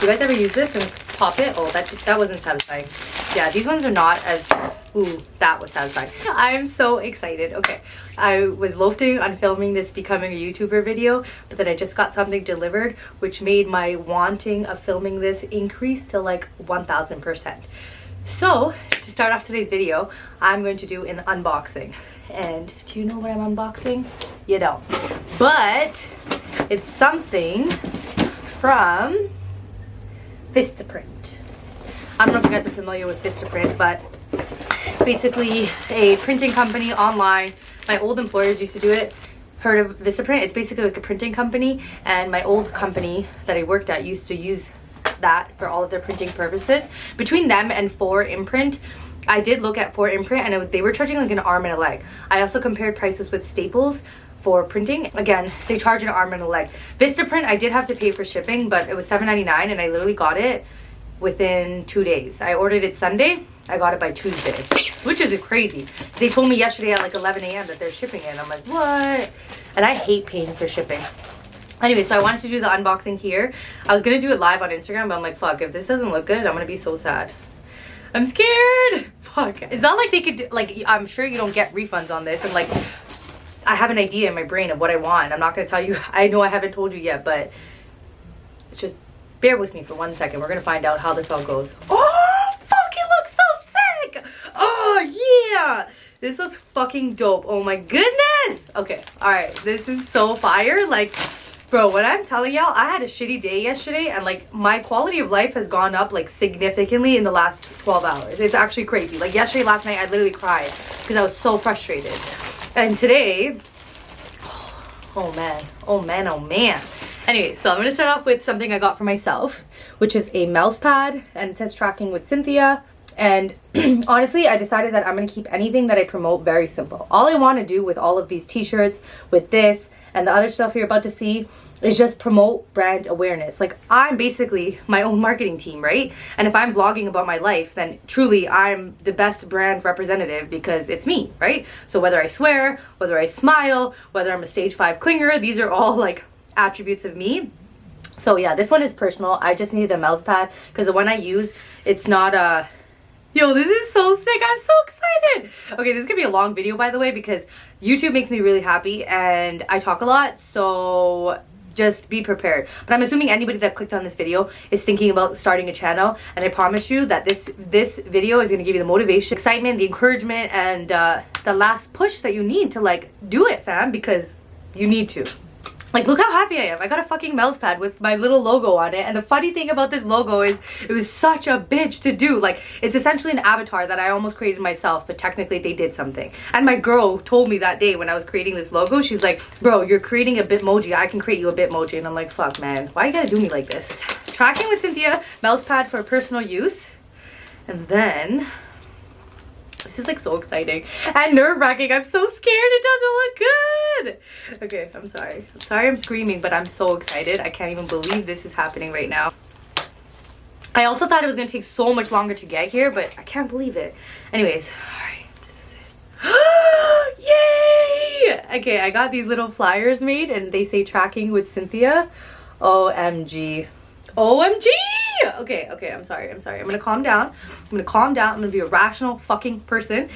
You guys ever use this and pop it? Oh, that wasn't satisfying. Yeah, these ones are not as... Ooh, that was satisfying. I'm so excited. Okay, I was loafing on filming this becoming a YouTuber video, but then I just got something delivered, which made my wanting of filming this increase to like 1000%. So, to start off today's video, I'm going to do an unboxing. And do you know what I'm unboxing? You don't. But it's something from Vistaprint. I don't know if you guys are familiar with Vistaprint, but it's basically a printing company online. My old employers used to do it. Heard of Vistaprint? It's basically like a printing company, and my old company that I worked at used to use that for all of their printing purposes. Between them and 4imprint, I did look at 4imprint, and they were charging like an arm and a leg. I also compared prices with Staples for printing. Again, they charge an arm and a leg. Vistaprint, I did have to pay for shipping, but it was $7.99, and I literally got it within 2 days. I ordered it Sunday, I got it by Tuesday, which is crazy. They told me yesterday at like 11 a.m. that they're shipping it, and I'm like, what? And I hate paying for shipping. Anyway, so I wanted to do the unboxing here. I was gonna do it live on Instagram, but I'm like, fuck, if this doesn't look good, I'm gonna be so sad. I'm scared. Fuck. It's not like they could do, like, I'm sure you don't get refunds on this, and like, I have an idea in my brain of what I want. I'm not gonna tell you. I know I haven't told you yet, but it's just bear with me for 1 second. We're gonna find out how this all goes. Oh, fuck, it looks so sick. Oh yeah, this looks fucking dope. Oh my goodness. Okay, all right, this is so fire. Like, bro, what I'm telling y'all, I had a shitty day yesterday, and like my quality of life has gone up like significantly in the last 12 hours. It's actually crazy. Like yesterday, last night, I literally cried because I was so frustrated. And today, oh man, oh man, oh man. Anyway, so I'm gonna start off with something I got for myself, which is a mouse pad, and it says tracking with Cynthia. And honestly, I decided that I'm gonna keep anything that I promote very simple. All I want to do with all of these t-shirts, with this and the other stuff you're about to see, is just promote brand awareness. Like, I'm basically my own marketing team, right? And if I'm vlogging about my life, then truly I'm the best brand representative because it's me, right? So whether I swear, whether I smile, whether I'm a stage 5 clinger, these are all like attributes of me. So yeah, this one is personal. I just needed a mouse pad because the one I use, it's not a... Yo, this is so sick. I'm so excited. Okay, this is gonna be a long video, by the way, because YouTube makes me really happy and I talk a lot, so just be prepared. But I'm assuming anybody that clicked on this video is thinking about starting a channel, and I promise you that this video is gonna give you the motivation, excitement, the encouragement, and the last push that you need to like do it, fam, because you need to. Like, look how happy I am. I got a fucking mouse pad with my little logo on it. And the funny thing about this logo is it was such a bitch to do. Like, it's essentially an avatar that I almost created myself, but technically they did something. And my girl told me that day when I was creating this logo, she's like, bro, you're creating a Bitmoji. I can create you a Bitmoji. And I'm like, fuck, man. Why you gotta do me like this? Tracking with Cynthia, mouse pad for personal use. And then... this is like so exciting and nerve-wracking. I'm so scared it doesn't look good. Okay, I'm sorry. I'm sorry I'm screaming, but I'm so excited. I can't even believe this is happening right now. I also thought it was gonna take so much longer to get here, but I can't believe it. Anyways, all right, this is it. Yay! Okay, I got these little flyers made and they say tracking with Cynthia. OMG. OMG! Okay, I'm sorry. I'm gonna calm down. I'm gonna be a rational fucking person.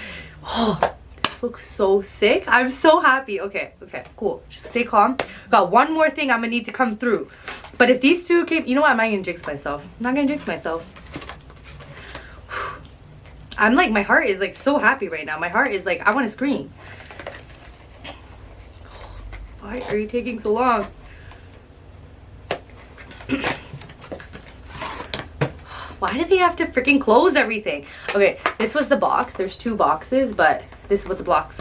Oh, this looks so sick. I'm so happy. Okay, cool. Just stay calm. Got one more thing I'm gonna need to come through. But if these two came, you know what? I'm not gonna jinx myself. I'm like, my heart is like so happy right now. My heart is like, I wanna scream. Why are you taking so long? Why did they have to freaking close everything? Okay, this was the box. There's 2 boxes, but this is what the box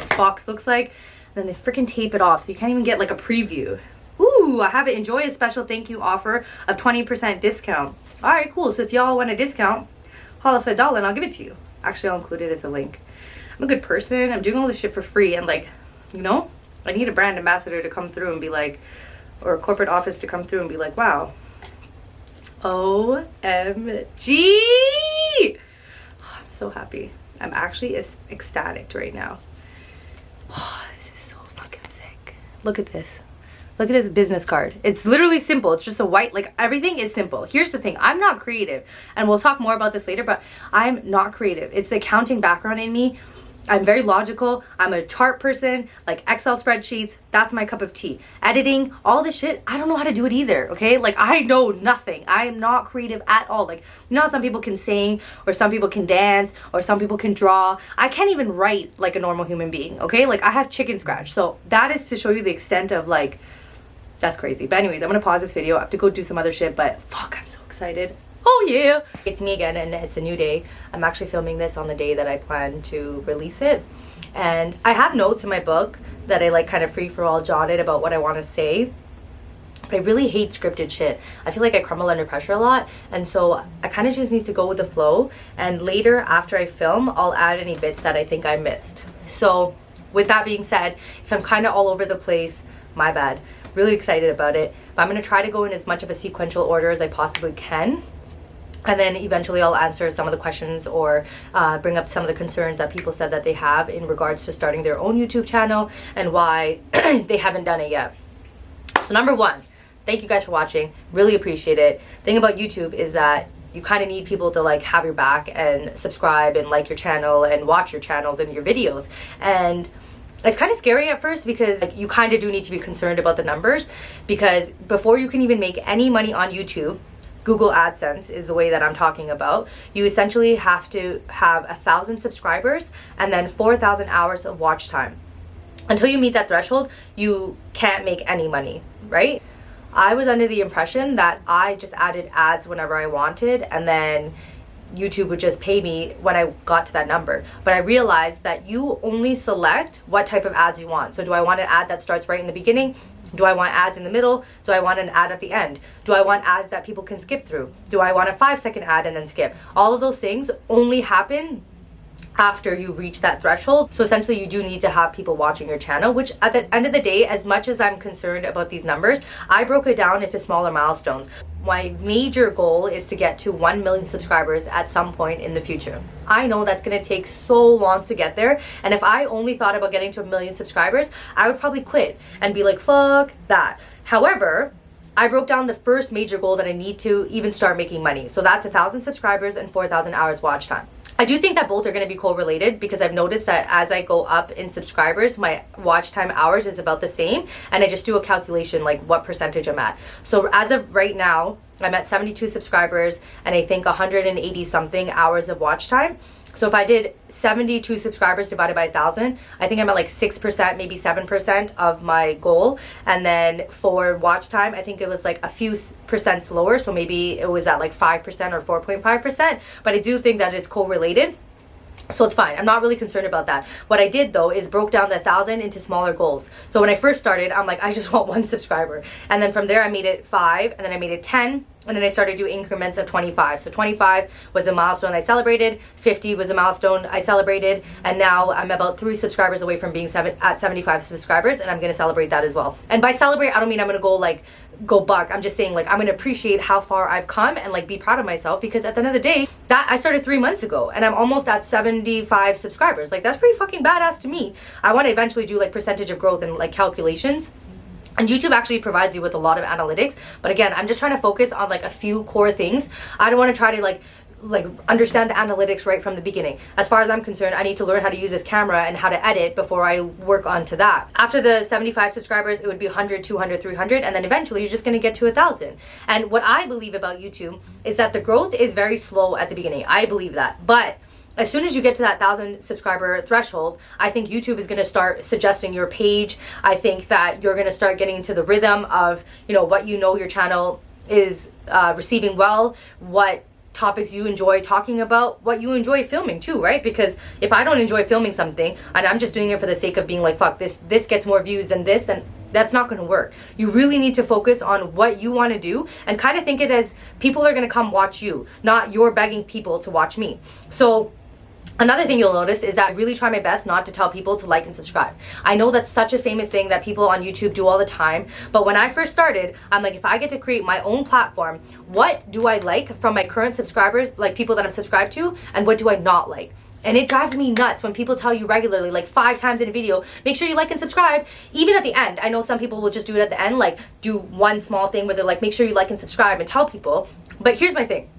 looks like. Then they freaking tape it off, so you can't even get like a preview. Ooh, I have it. Enjoy a special thank you offer of 20% discount. All right, cool. So if y'all want a discount, holla for $1 and I'll give it to you. Actually, I'll include it as a link. I'm a good person. I'm doing all this shit for free, and like, you know, I need a brand ambassador to come through and be like, or a corporate office to come through and be like, wow. OMG! Oh, I'm so happy. I'm actually ecstatic right now. Oh, this is so fucking sick. Look at this. Look at this business card. It's literally simple. It's just a white, like everything is simple. Here's the thing. I'm not creative, and we'll talk more about this later, but I'm not creative. It's the accounting background in me. I'm very logical. I'm a chart person, like Excel spreadsheets. That's my cup of tea. Editing, all this shit, I don't know how to do it either, okay? Like, I know nothing. I am not creative at all. Like, you know how some people can sing, or some people can dance, or some people can draw? I can't even write like a normal human being, okay? Like, I have chicken scratch. So that is to show you the extent of, like, that's crazy. But anyways, I'm gonna pause this video. I have to go do some other shit, but fuck, I'm so excited. Oh yeah, it's me again, and it's a new day. I'm actually filming this on the day that I plan to release it, and I have notes in my book that I like kind of free for all jotted about what I want to say, but I really hate scripted shit. I feel like I crumble under pressure a lot, and so I kind of just need to go with the flow, and later after I film, I'll add any bits that I think I missed. So with that being said, if I'm kind of all over the place, my bad. Really excited about it, but I'm going to try to go in as much of a sequential order as I possibly can. And then eventually I'll answer some of the questions, or bring up some of the concerns that people said that they have in regards to starting their own YouTube channel and why they haven't done it yet. So number one, thank you guys for watching. Really appreciate it. Thing about YouTube is that you kind of need people to like have your back and subscribe and like your channel and watch your channels and your videos. And it's kind of scary at first because like, you kind of do need to be concerned about the numbers, because before you can even make any money on YouTube, Google AdSense is the way that I'm talking about. You essentially have to have 1,000 subscribers and then 4,000 hours of watch time. Until you meet that threshold, you can't make any money, right? I was under the impression that I just added ads whenever I wanted, and then YouTube would just pay me when I got to that number. But I realized that you only select what type of ads you want. So do I want an ad that starts right in the beginning? Do I want ads in the middle? Do I want an ad at the end? Do I want ads that people can skip through? Do I want a 5-second ad and then skip? All of those things only happen after you reach that threshold. So essentially you do need to have people watching your channel, which at the end of the day, as much as I'm concerned about these numbers, I broke it down into smaller milestones. My major goal is to get to 1 million subscribers at some point in the future. I know that's going to take so long to get there, and if I only thought about getting to 1 million subscribers, I would probably quit and be like, fuck that. However, I broke down the first major goal that I need to even start making money. So that's 1,000 subscribers and 4,000 hours watch time. I do think that both are going to be correlated, because I've noticed that as I go up in subscribers, my watch time hours is about the same, and I just do a calculation like what percentage I'm at. So as of right now, I'm at 72 subscribers and I think 180 something hours of watch time. So if I did 72 subscribers divided by 1,000, I think I'm at like 6%, maybe 7% of my goal. And then for watch time, I think it was like a few percent lower. So maybe it was at like 5% or 4.5%. But I do think that it's correlated. So it's fine. I'm not really concerned about that. What I did though is broke down the 1,000 into smaller goals. So when I first started, I'm like, I just want 1 subscriber. And then from there I made it 5, and then I made it 10. And then I started doing increments of 25. So 25 was a milestone I celebrated, 50 was a milestone I celebrated, and now I'm about 3 subscribers away from being at 75 subscribers, and I'm going to celebrate that as well. And by celebrate, I don't mean I'm going to go buck. I'm just saying like I'm going to appreciate how far I've come and like be proud of myself, because at the end of the day, that I started 3 months ago and I'm almost at 75 subscribers. Like that's pretty fucking badass to me. I want to eventually do like percentage of growth and like calculations. And YouTube actually provides you with a lot of analytics. But again, I'm just trying to focus on like a few core things. I don't want to try to like understand the analytics right from the beginning. As far as I'm concerned, I need to learn how to use this camera and how to edit before I work onto that. After the 75 subscribers, it would be 100, 200, 300, and then eventually you're just going to get to 1,000. And what I believe about YouTube is that the growth is very slow at the beginning. I believe that. But as soon as you get to that 1,000 subscriber threshold, I think YouTube is going to start suggesting your page. I think that you're going to start getting into the rhythm of, what your channel is receiving well, what topics you enjoy talking about, what you enjoy filming too, right? Because if I don't enjoy filming something and I'm just doing it for the sake of being like, fuck, this gets more views than this, then that's not going to work. You really need to focus on what you want to do and kind of think it as people are going to come watch you, not you're begging people to watch me. So another thing you'll notice is that I really try my best not to tell people to like and subscribe. I know that's such a famous thing that people on YouTube do all the time, but when I first started, I'm like, if I get to create my own platform, what do I like from my current subscribers, like people that I'm subscribed to, and what do I not like? And it drives me nuts when people tell you regularly, like 5 times in a video, make sure you like and subscribe. Even at the end, I know some people will just do it at the end, like do one small thing where they're like, make sure you like and subscribe and tell people. But here's my thing.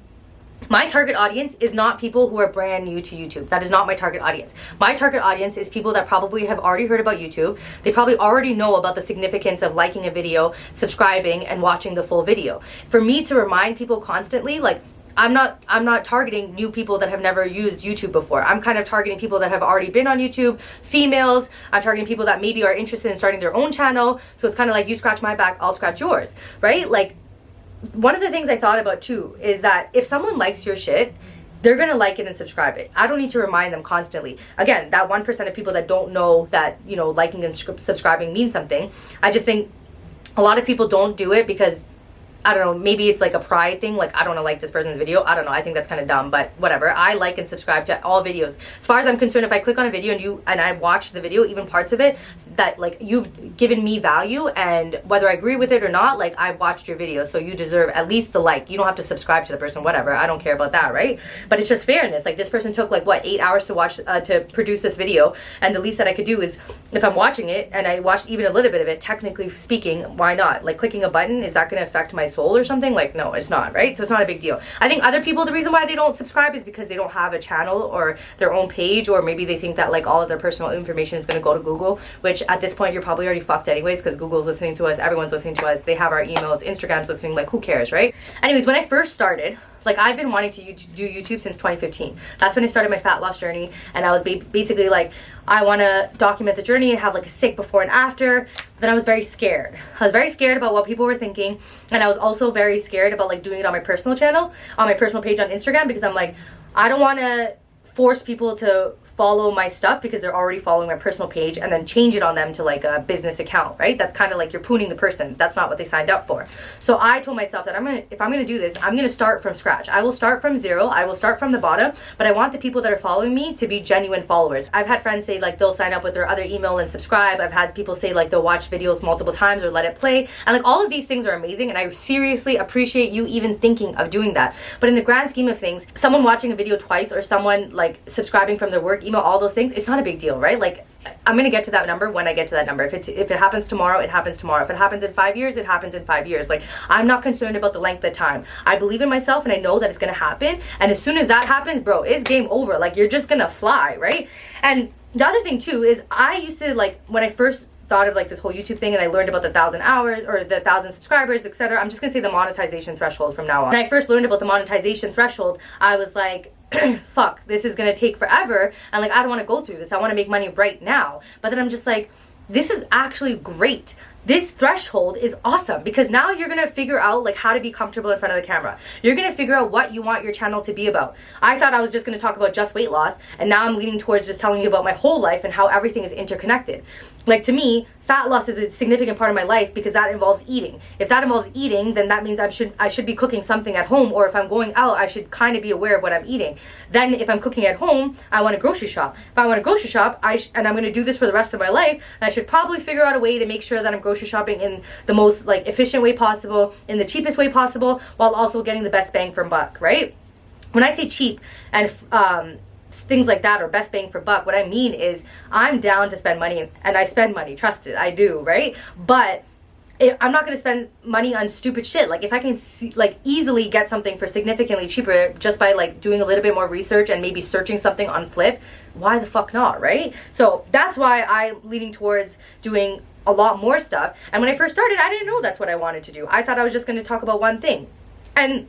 My target audience is not people who are brand new to YouTube. That is not my target audience. My target audience is people that probably have already heard about YouTube. They probably already know about the significance of liking a video, subscribing, and watching the full video. For me to remind people constantly, like, I'm not targeting new people that have never used YouTube before. I'm kind of targeting people that have already been on YouTube, females. I'm targeting people that maybe are interested in starting their own channel. So it's kind of like, you scratch my back, I'll scratch yours, right? Like, one of the things I thought about too is that if someone likes your shit, they're gonna like it and subscribe it. I don't need to remind them constantly. Again, that 1% of people that don't know that, you know, liking and subscribing means something. I just think a lot of people don't do it because, I don't know, maybe it's like a pride thing, like I don't want to like this person's video. I don't know, I think that's kind of dumb, but whatever. I like and subscribe to all videos. As far as I'm concerned, if I click on a video and I watch the video, even parts of it, that like you've given me value, and whether I agree with it or not, like I've watched your video, so you deserve at least the like. You don't have to subscribe to the person, whatever. I don't care about that, right? But it's just fairness. Like, this person took like what, 8 hours to watch, to produce this video, and the least that I could do is, if I'm watching it and I watched even a little bit of it, technically speaking, why not? Like, clicking a button, is that going to affect my soul or something? Like, no, it's not, right? So it's not a big deal. I think other people, the reason why they don't subscribe is because they don't have a channel or their own page, or maybe they think that like all of their personal information is going to go to Google, which at this point you're probably already fucked anyways, because Google's listening to us, everyone's listening to us, they have our emails, Instagram's listening, like who cares, right? Anyways, when I first started, like, I've been wanting to do YouTube since 2015. That's when I started my fat loss journey, and I was basically like, I want to document the journey and have like a sick before and after. Then I was very scared. I was very scared about what people were thinking, and I was also very scared about like doing it on my personal channel, on my personal page on Instagram, because I'm like, I don't want to force people to follow my stuff because they're already following my personal page and then change it on them to like a business account, right? That's kind of like you're pruning the person. That's not what they signed up for. So I told myself that if I'm gonna do this, I'm gonna start from scratch. I will start from zero. I will start from the bottom, but I want the people that are following me to be genuine followers. I've had friends say like they'll sign up with their other email and subscribe. I've had people say like they'll watch videos multiple times or let it play. And like all of these things are amazing, and I seriously appreciate you even thinking of doing that. But in the grand scheme of things, someone watching a video twice or someone like subscribing from their work email, all those things, it's not a big deal, right? Like, I'm gonna get to that number when I get to that number. If it happens tomorrow, it happens tomorrow. If it happens in 5 years, it happens in 5 years. Like, I'm not concerned about the length of time. I believe in myself and I know that it's gonna happen. And as soon as that happens, bro, it's game over. Like, you're just gonna fly, right? And the other thing too is, I used to, like, when I first thought of like this whole YouTube thing and I learned about the 1,000 hours or the 1,000 subscribers, etc. I'm just gonna say the monetization threshold from now on. When I first learned about the monetization threshold, I was like, fuck, this is gonna take forever, and like I don't want to go through this. I want to make money right now. But then I'm just like, this is actually great. This threshold is awesome, because now you're gonna figure out like how to be comfortable in front of the camera. You're gonna figure out what you want your channel to be about. I thought I was just gonna talk about just weight loss, and now I'm leaning towards just telling you about my whole life and how everything is interconnected. Like, to me, fat loss is a significant part of my life because that involves eating. If that involves eating, then that means I should be cooking something at home, or if I'm going out, I should kind of be aware of what I'm eating. Then if I'm cooking at home, I want to grocery shop. If I want to grocery shop, and I'm going to do this for the rest of my life, I should probably figure out a way to make sure that I'm grocery shopping in the most like efficient way possible, in the cheapest way possible, while also getting the best bang for buck, right? When I say cheap and things like that, or best bang for buck, what I mean is I'm down to spend money, and I spend money, trust it, I do, right? But I'm not going to spend money on stupid shit. Like, if I can like easily get something for significantly cheaper just by like doing a little bit more research and maybe searching something on Flip, why the fuck not, right? So that's why I'm leaning towards doing a lot more stuff. And when I first started, I didn't know that's what I wanted to do. I thought I was just going to talk about one thing. And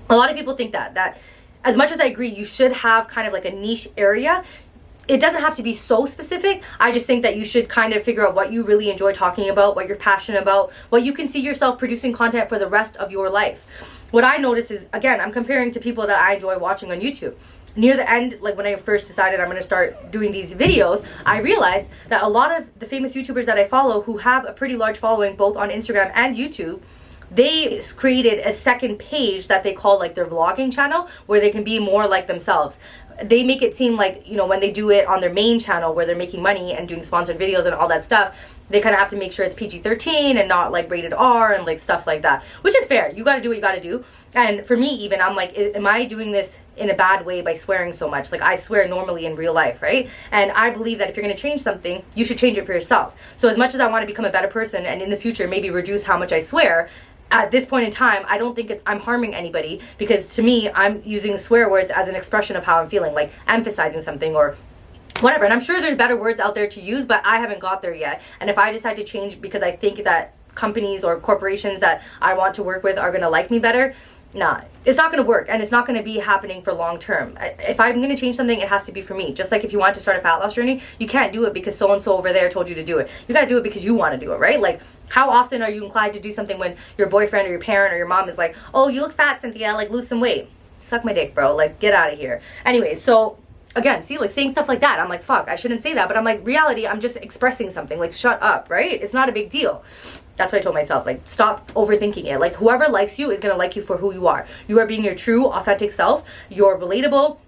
a lot of people think that as much as I agree, you should have kind of like a niche area. It doesn't have to be so specific. I just think that you should kind of figure out what you really enjoy talking about, what you're passionate about, what you can see yourself producing content for the rest of your life. What I notice is, again, I'm comparing to people that I enjoy watching on YouTube. Near the end, like when I first decided I'm going to start doing these videos, I realized that a lot of the famous YouTubers that I follow who have a pretty large following both on Instagram and YouTube, they created a second page that they call like their vlogging channel, where they can be more like themselves. They make it seem like, you know, when they do it on their main channel where they're making money and doing sponsored videos and all that stuff, they kind of have to make sure it's PG-13 and not like rated R and like stuff like that, which is fair. You got to do what you got to do. And for me, even, I'm like, am I doing this in a bad way by swearing so much? Like, I swear normally in real life, right? And I believe that if you're going to change something, you should change it for yourself. So as much as I want to become a better person and in the future maybe reduce how much I swear, at this point in time, I don't think I'm harming anybody, because to me, I'm using swear words as an expression of how I'm feeling, like emphasizing something or whatever. And I'm sure there's better words out there to use, but I haven't got there yet. And if I decide to change because I think that companies or corporations that I want to work with are going to like me better, nah, it's not going to work, and it's not going to be happening for long term. If I'm going to change something, it has to be for me. Just like if you want to start a fat loss journey, you can't do it because so and so over there told you to do it. You got to do it because you want to do it, right? Like, how often are you inclined to do something when your boyfriend or your parent or your mom is like, oh, you look fat, Cynthia, like lose some weight? Suck my dick, bro. Like, get out of here. Anyway, so again, see, like saying stuff like that, I'm like, fuck, I shouldn't say that. But I'm like, reality, I'm just expressing something. Like, shut up, right? It's not a big deal. That's what I told myself. Like, stop overthinking it. Like, whoever likes you is going to like you for who you are. You are being your true, authentic self. You're relatable.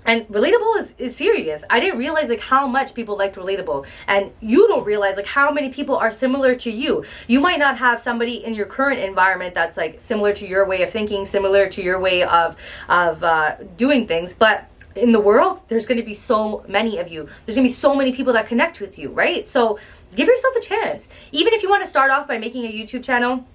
And relatable is serious. I didn't realize like how much people liked relatable. And you don't realize like how many people are similar to you. You might not have somebody in your current environment that's like similar to your way of thinking, similar to your way of doing things. But in the world, there's going to be so many of you. There's going to be so many people that connect with you, right? So give yourself a chance. Even if you want to start off by making a YouTube channel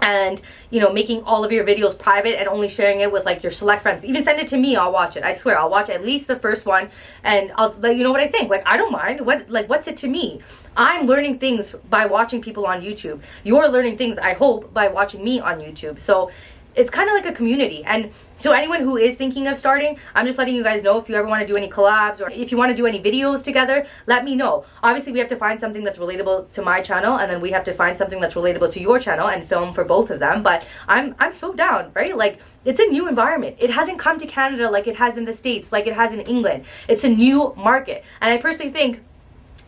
and, you know, making all of your videos private and only sharing it with like your select friends, even send it to me. I'll watch it. I swear, I'll watch at least the first one and I'll let you know what I think. Like, I don't mind. What's it to me? I'm learning things by watching people on YouTube. You're learning things, I hope, by watching me on YouTube. So it's kind of like a community. And so anyone who is thinking of starting, I'm just letting you guys know, if you ever want to do any collabs or if you want to do any videos together, let me know. Obviously, we have to find something that's relatable to my channel, and then we have to find something that's relatable to your channel and film for both of them. But I'm so down, right? Like, it's a new environment. It hasn't come to Canada like it has in the States, like it has in England. It's a new market. And I personally think,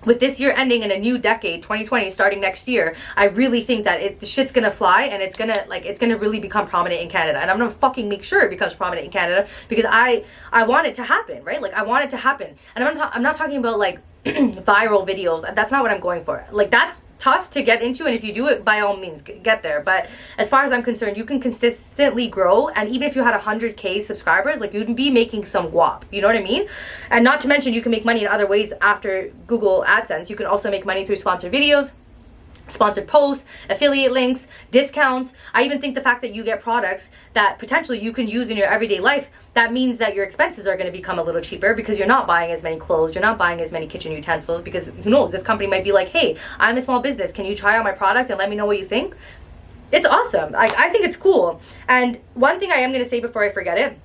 with this year ending in a new decade, 2020, starting next year, I really think that the shit's gonna fly, and it's gonna really become prominent in Canada. And I'm gonna fucking make sure it becomes prominent in Canada, because I want it to happen, right? Like, I want it to happen. And I'm not talking about like viral videos. That's not what I'm going for. Like, that's tough to get into, and if you do it, by all means get there. But as far as I'm concerned, you can consistently grow, and even if you had 100K subscribers, like, you'd be making some guap, you know what I mean? And not to mention, you can make money in other ways after Google AdSense. You can also make money through sponsored videos, sponsored posts, affiliate links, discounts. I even think the fact that you get products that potentially you can use in your everyday life, that means that your expenses are going to become a little cheaper, because you're not buying as many clothes, you're not buying as many kitchen utensils, because who knows, this company might be like, hey, I'm a small business, can you try out my product and let me know what you think? It's awesome. Like, I think it's cool. And one thing I am going to say before I forget it,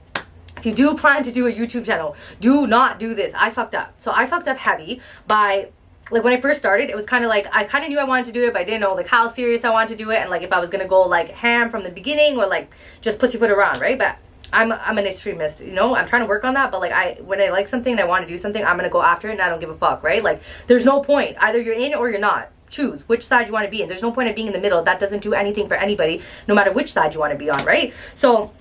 if you do plan to do a YouTube channel, do not do this. I fucked up. So I fucked up heavy by, like, when I first started, it was kind of like, I kind of knew I wanted to do it, but I didn't know like how serious I wanted to do it, and like if I was gonna go like ham from the beginning or like just pussyfoot around, right? But I'm an extremist, you know. I'm trying to work on that, but like when I like something and I want to do something, I'm gonna go after it, and I don't give a fuck, right? Like, there's no point. Either you're in or you're not. Choose which side you want to be in. There's no point in being in the middle. That doesn't do anything for anybody, no matter which side you want to be on, right? So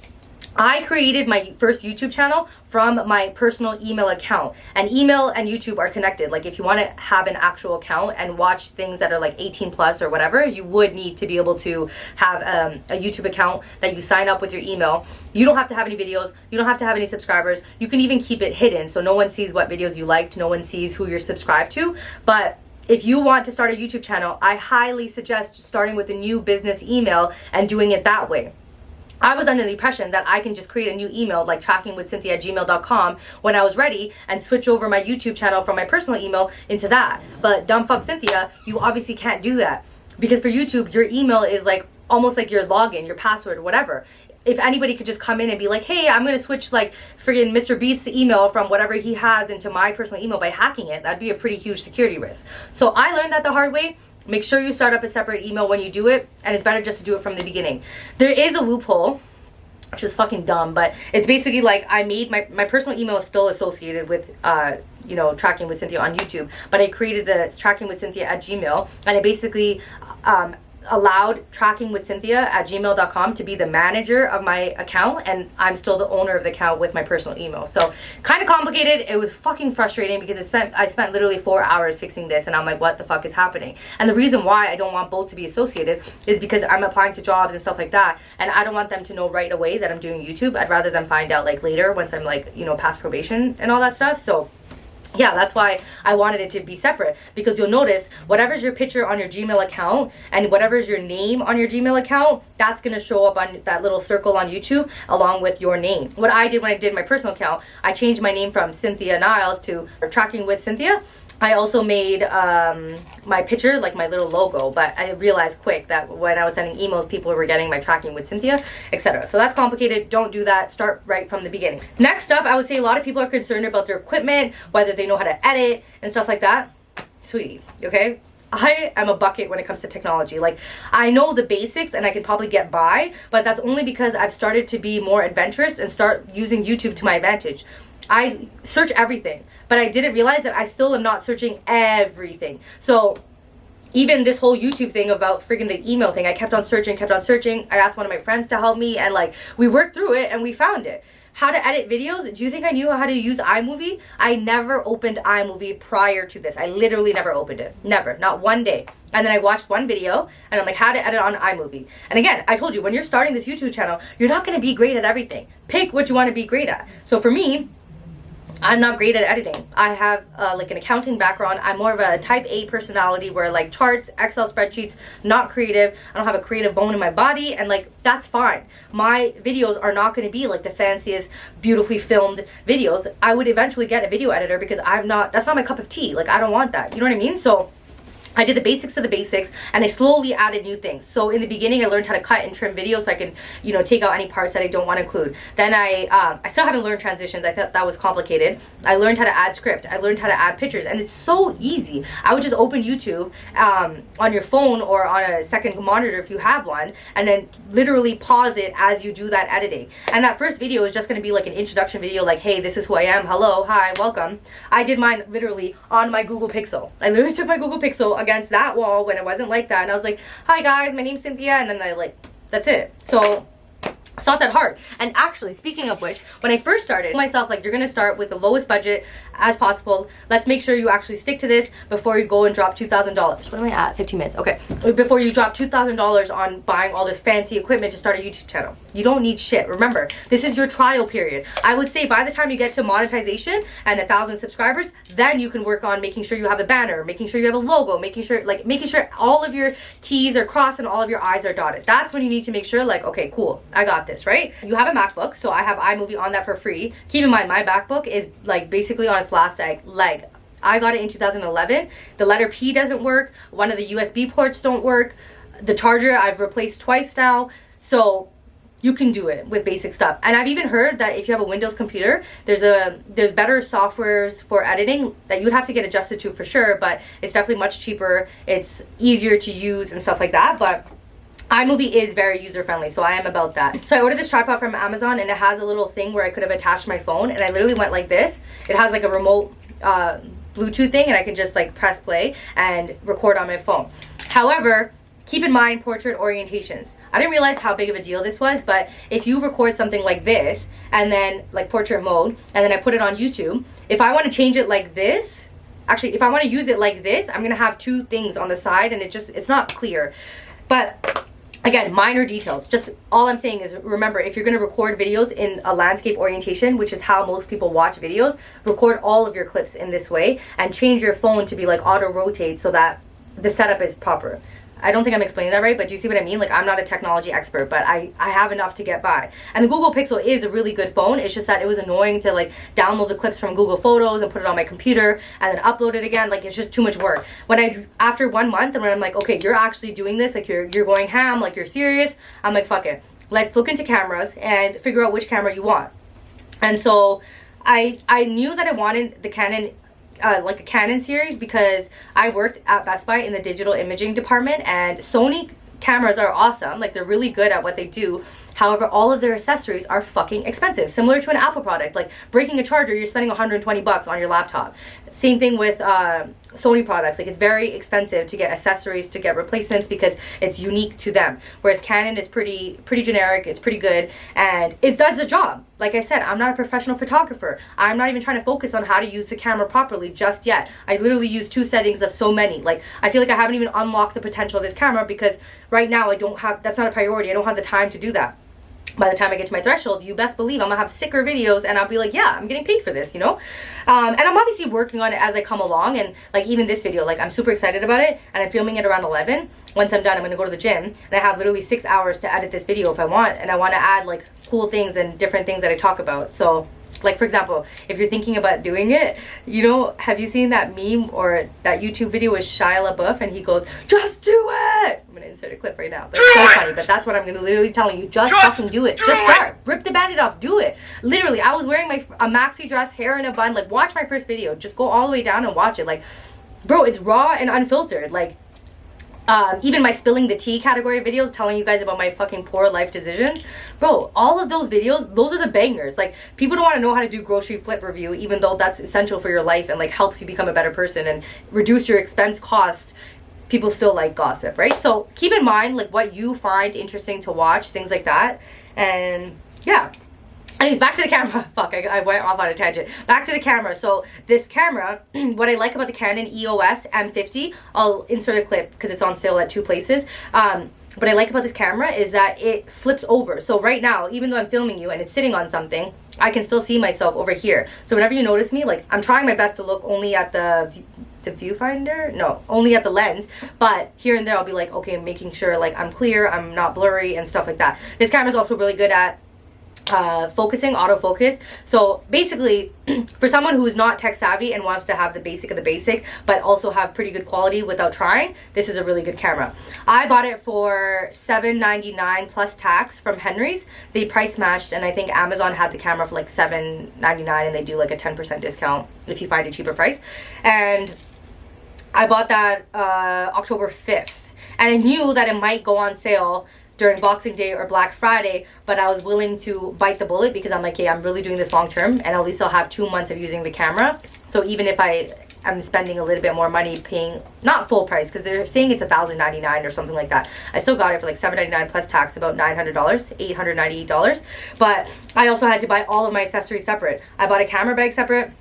I created my first YouTube channel from my personal email account, and email and YouTube are connected. Like, if you want to have an actual account and watch things that are like 18 plus or whatever, you would need to be able to have a YouTube account that you sign up with your email. You don't have to have any videos, you don't have to have any subscribers. You can even keep it hidden so no one sees what videos you liked, no one sees who you're subscribed to. But if you want to start a YouTube channel, I highly suggest starting with a new business email and doing it that way. I was under the impression that I can just create a new email, like trackingwithcynthia@gmail.com, when I was ready, and switch over my YouTube channel from my personal email into that. But dumb fuck Cynthia, you obviously can't do that, because for YouTube, your email is like almost like your login, your password, whatever. If anybody could just come in and be like, hey, I'm gonna switch like friggin' Mr. Beast's email from whatever he has into my personal email by hacking it, that'd be a pretty huge security risk. So I learned that the hard way. Make sure you start up a separate email when you do it, and it's better just to do it from the beginning. There is a loophole, which is fucking dumb, but it's basically like, I made my personal email is still associated with you know, Tracking with Cynthia on YouTube, but I created the Tracking with Cynthia at Gmail, and I basically allowed trackingwithcynthia@gmail.com to be the manager of my account, and I'm still the owner of the account with my personal email. So kind of complicated. It was fucking frustrating because I spent literally 4 hours fixing this, and I'm like, what the fuck is happening? And the reason why I don't want both to be associated is because I'm applying to jobs and stuff like that, and I don't want them to know right away that I'm doing YouTube. I'd rather them find out like later once I'm like, you know, past probation and all that stuff. So yeah, that's why I wanted it to be separate, because you'll notice whatever's your picture on your Gmail account and whatever's your name on your Gmail account, that's going to show up on that little circle on YouTube along with your name. What I did when I did my personal account, I changed my name from Cynthia Niles to Tracking with Cynthia. I also made my picture like my little logo, but I realized quick that when I was sending emails, people were getting my Tracking with Cynthia, etc. So that's complicated. Don't do that. Start right from the beginning. Next up, I would say a lot of people are concerned about their equipment, whether they know how to edit and stuff like that. Sweetie, okay? I am a bucket when it comes to technology. Like, I know the basics and I can probably get by, but that's only because I've started to be more adventurous and start using YouTube to my advantage. I search everything, but I didn't realize that I still am not searching everything. So even this whole YouTube thing about friggin' the email thing, I kept on searching. I asked one of my friends to help me, and like, we worked through it and we found it. How to edit videos? Do you think I knew how to use iMovie? I never opened iMovie prior to this. I literally never opened it. Never. Not one day. And then I watched one video and I'm like, how to edit on iMovie. And again, I told you, when you're starting this YouTube channel, you're not going to be great at everything. Pick what you want to be great at. So for me, I'm not great at editing. I have like an accounting background. I'm more of a type A personality where like charts, Excel spreadsheets, not creative. I don't have a creative bone in my body, and like, that's fine. My videos are not going to be like the fanciest, beautifully filmed videos. I would eventually get a video editor because that's not my cup of tea. Like, I don't want that. You know what I mean? So I did the basics of the basics, and I slowly added new things. So in the beginning, I learned how to cut and trim videos so I can, you know, take out any parts that I don't want to include. Then I still haven't learned transitions. I thought that was complicated. I learned how to add script. I learned how to add pictures, and it's so easy. I would just open YouTube on your phone or on a second monitor if you have one, and then literally pause it as you do that editing. And that first video is just going to be like an introduction video, like, hey, this is who I am. Hello, hi, welcome. I did mine literally on my Google Pixel. I literally took my Google Pixel against that wall when it wasn't like that, and I was like, hi guys, my name's Cynthia, and then I like, that's it. So it's not that hard. And actually, speaking of which, when I first started myself, like, you're gonna start with the lowest budget as possible. Let's make sure you actually stick to this before you go and drop $2,000. What am I at? 15 minutes. Okay. Before you drop $2,000 on buying all this fancy equipment to start a YouTube channel. You don't need shit. Remember, this is your trial period. I would say by the time you get to monetization and 1,000 subscribers, then you can work on making sure you have a banner, making sure you have a logo, making sure all of your T's are crossed and all of your I's are dotted. That's when you need to make sure, like, okay, cool, I got this, right? You have a MacBook, so I have iMovie on that for free. Keep in mind, my MacBook is like basically on its last leg. I got it in 2011. The letter P doesn't work. One of the USB ports don't work. The charger I've replaced twice now. So you can do it with basic stuff. And I've even heard that if you have a Windows computer, there's better softwares for editing that you'd have to get adjusted to for sure, but it's definitely much cheaper. It's easier to use and stuff like that. But iMovie is very user-friendly, so I am about that. So I ordered this tripod from Amazon, and it has a little thing where I could have attached my phone, and I literally went like this. It has like a remote Bluetooth thing, and I can just like press play and record on my phone. However, keep in mind portrait orientations. I didn't realize how big of a deal this was, but if you record something like this, and then like portrait mode, and then I put it on YouTube, if I want to change it like this, actually, if I want to use it like this, I'm going to have two things on the side, and it's not clear. But again, minor details. Just all I'm saying is, remember, if you're going to record videos in a landscape orientation, which is how most people watch videos, record all of your clips in this way and change your phone to be like auto rotate so that the setup is proper. I don't think I'm explaining that right, but do you see what I mean? Like, I'm not a technology expert, but I have enough to get by. And the Google Pixel is a really good phone. It's just that it was annoying to like download the clips from Google Photos and put it on my computer and then upload it again. Like, it's just too much work. After 1 month, and when I'm like, okay, you're actually doing this, like you're going ham, like you're serious, I'm like, fuck it. Let's look into cameras and figure out which camera you want. And so I knew that I wanted the Canon like a Canon series because I worked at Best Buy in the digital imaging department, and Sony cameras are awesome. Like, they're really good at what they do. However, all of their accessories are fucking expensive. Similar to an Apple product, like breaking a charger, you're spending 120 bucks on your laptop. Same thing with Sony products. Like, it's very expensive to get accessories, to get replacements, because it's unique to them. Whereas Canon is pretty generic, it's pretty good, and it does the job. Like I said, I'm not a professional photographer. I'm not even trying to focus on how to use the camera properly just yet. I literally use 2 settings of so many. Like, I feel like I haven't even unlocked the potential of this camera, because right now that's not a priority. I don't have the time to do that. By the time I get to my threshold, you best believe I'm gonna have sicker videos, and I'll be like, yeah, I'm getting paid for this, you know? And I'm obviously working on it as I come along, and like even this video, like I'm super excited about it, and I'm filming it around 11. Once I'm done, I'm gonna go to the gym, and I have literally 6 hours to edit this video if I want, and I want to add like cool things and different things that I talk about. So like, for example, if you're thinking about doing it, you know, have you seen that meme or that YouTube video with Shia LaBeouf, and he goes, just do it? I'm gonna insert a clip right now, but it's so funny. But that's what I'm gonna literally telling you. Just fucking do it. Just start. Rip the band-aid off. Do it. Literally, I was wearing a maxi dress, hair in a bun. Like, watch my first video. Just go all the way down and watch it. Like, bro, it's raw and unfiltered. Like, even my spilling the tea category videos telling you guys about my fucking poor life decisions, bro, all of those videos, those are the bangers. Like, people don't want to know how to do grocery flip review, even though that's essential for your life and like helps you become a better person and reduce your expense cost. People still like gossip, right? So keep in mind like what you find interesting to watch, things like that. And yeah. Anyways, back to the camera. Fuck, I went off on a tangent. Back to the camera. So this camera, what I like about the Canon EOS M50, I'll insert a clip because it's on sale at 2 places. What I like about this camera is that it flips over. So right now, even though I'm filming you and it's sitting on something, I can still see myself over here. So whenever you notice me, like, I'm trying my best to look only at the viewfinder, no, only at the lens, but here and there I'll be like, okay, making sure like I'm clear, I'm not blurry and stuff like that. This camera is also really good at focusing, autofocus. So basically, for someone who's not tech savvy and wants to have the basic of the basic, but also have pretty good quality without trying, this is a really good camera. I bought it for $7.99 plus tax from Henry's. They price matched, and I think Amazon had the camera for like $7.99, and they do like a 10% discount if you find a cheaper price. And I bought that October 5th, and I knew that it might go on sale during Boxing Day or Black Friday, but I was willing to bite the bullet because I'm like, hey, I'm really doing this long term, and at least I'll have 2 months of using the camera. So even if I'm spending a little bit more money paying, not full price, because they're saying it's $1,099 or something like that, I still got it for like $7.99 plus tax, about $900, $898. But I also had to buy all of my accessories separate. I bought a camera bag separate.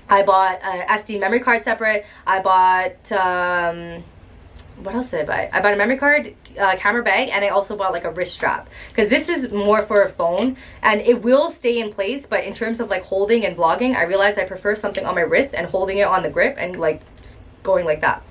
I bought an SD memory card separate. I bought what else did I buy? I bought a memory card, camera bag, and I also bought like a wrist strap, because this is more for a phone and it will stay in place, but in terms of like holding and vlogging, I realized I prefer something on my wrist and holding it on the grip and like just going like that.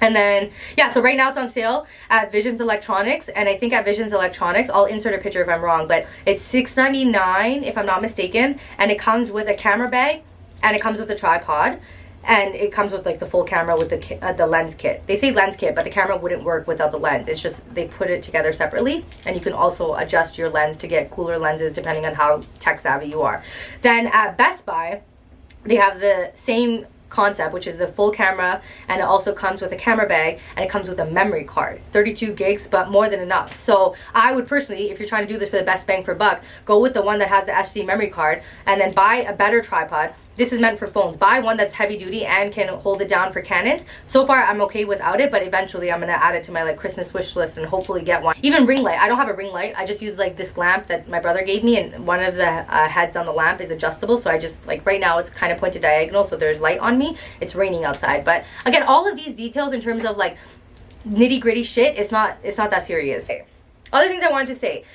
And then, yeah, so right now it's on sale at Visions Electronics, and I think at Visions Electronics, I'll insert a picture if I'm wrong, but it's $6.99 if I'm not mistaken, and it comes with a camera bag, and it comes with a tripod, and it comes with like the full camera with the lens kit. They say lens kit, but the camera wouldn't work without the lens. It's just they put it together separately, and you can also adjust your lens to get cooler lenses depending on how tech savvy you are. Then at Best Buy, they have the same concept, which is the full camera, and it also comes with a camera bag, and it comes with a memory card, 32 gigs, but more than enough. So I would personally, if you're trying to do this for the best bang for buck, go with the one that has the SD memory card, and then buy a better tripod. This is meant for phones. Buy one that's heavy duty and can hold it down for Canons. So far, I'm okay without it, but eventually I'm gonna add it to my like Christmas wish list and hopefully get one. Even ring light. I don't have a ring light. I just use like this lamp that my brother gave me, and one of the heads on the lamp is adjustable. So I just like, right now it's kind of pointed diagonal, so there's light on me. It's raining outside, but again, all of these details in terms of like nitty gritty shit, it's not that serious. Other things I wanted to say.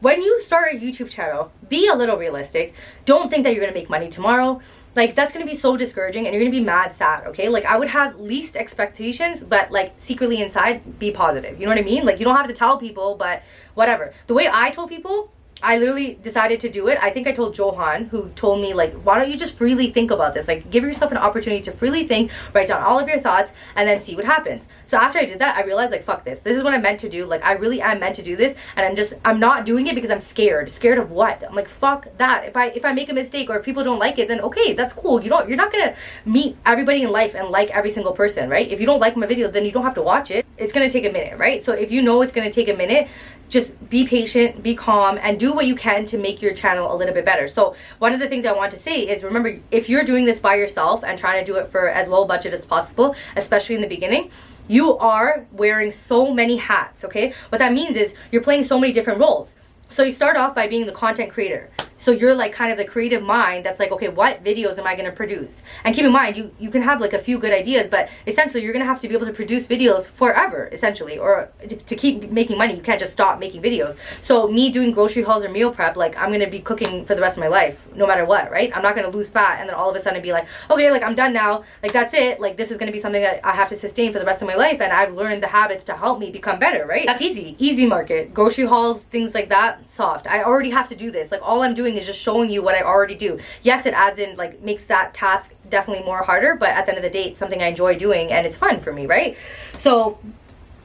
When you start a YouTube channel, be a little realistic. Don't think that you're gonna make money tomorrow. Like, that's gonna be so discouraging, and you're gonna be mad sad, okay? Like, I would have least expectations, but like secretly inside, be positive. You know what I mean? Like, you don't have to tell people, but whatever. The way I told people, I literally decided to do it. I think I told Johan, who told me like, why don't you just freely think about this? Like, give yourself an opportunity to freely think, write down all of your thoughts, and then see what happens. So after I did that, I realized like, fuck this. This is what I'm meant to do. Like, I really am meant to do this, and I'm not doing it because I'm scared. Scared of what? I'm like, fuck that. If I make a mistake or if people don't like it, then okay, that's cool. You're not gonna meet everybody in life and like every single person, right? If you don't like my video, then you don't have to watch it. It's gonna take a minute, right? So if you know it's gonna take a minute, just be patient, be calm, and do what you can to make your channel a little bit better. So one of the things I want to say is, remember, if you're doing this by yourself and trying to do it for as low budget as possible, especially in the beginning, you are wearing so many hats, okay? What that means is you're playing so many different roles. So you start off by being the content creator. So you're like kind of the creative mind that's like, okay, what videos am I going to produce? And keep in mind, you can have like a few good ideas, but essentially you're going to have to be able to produce videos forever, essentially, or to keep making money. You can't just stop making videos. So me doing grocery hauls or meal prep, like I'm going to be cooking for the rest of my life, no matter what, right? I'm not going to lose fat and then all of a sudden be like, okay, like I'm done now. Like that's it. Like this is going to be something that I have to sustain for the rest of my life. And I've learned the habits to help me become better, right? That's easy. Easy market. Grocery hauls, things like that, soft. I already have to do this. Like all I'm doing is just showing you what I already do. Yes, it adds in, like, makes that task definitely more harder, but at the end of the day, it's something I enjoy doing and it's fun for me, right? So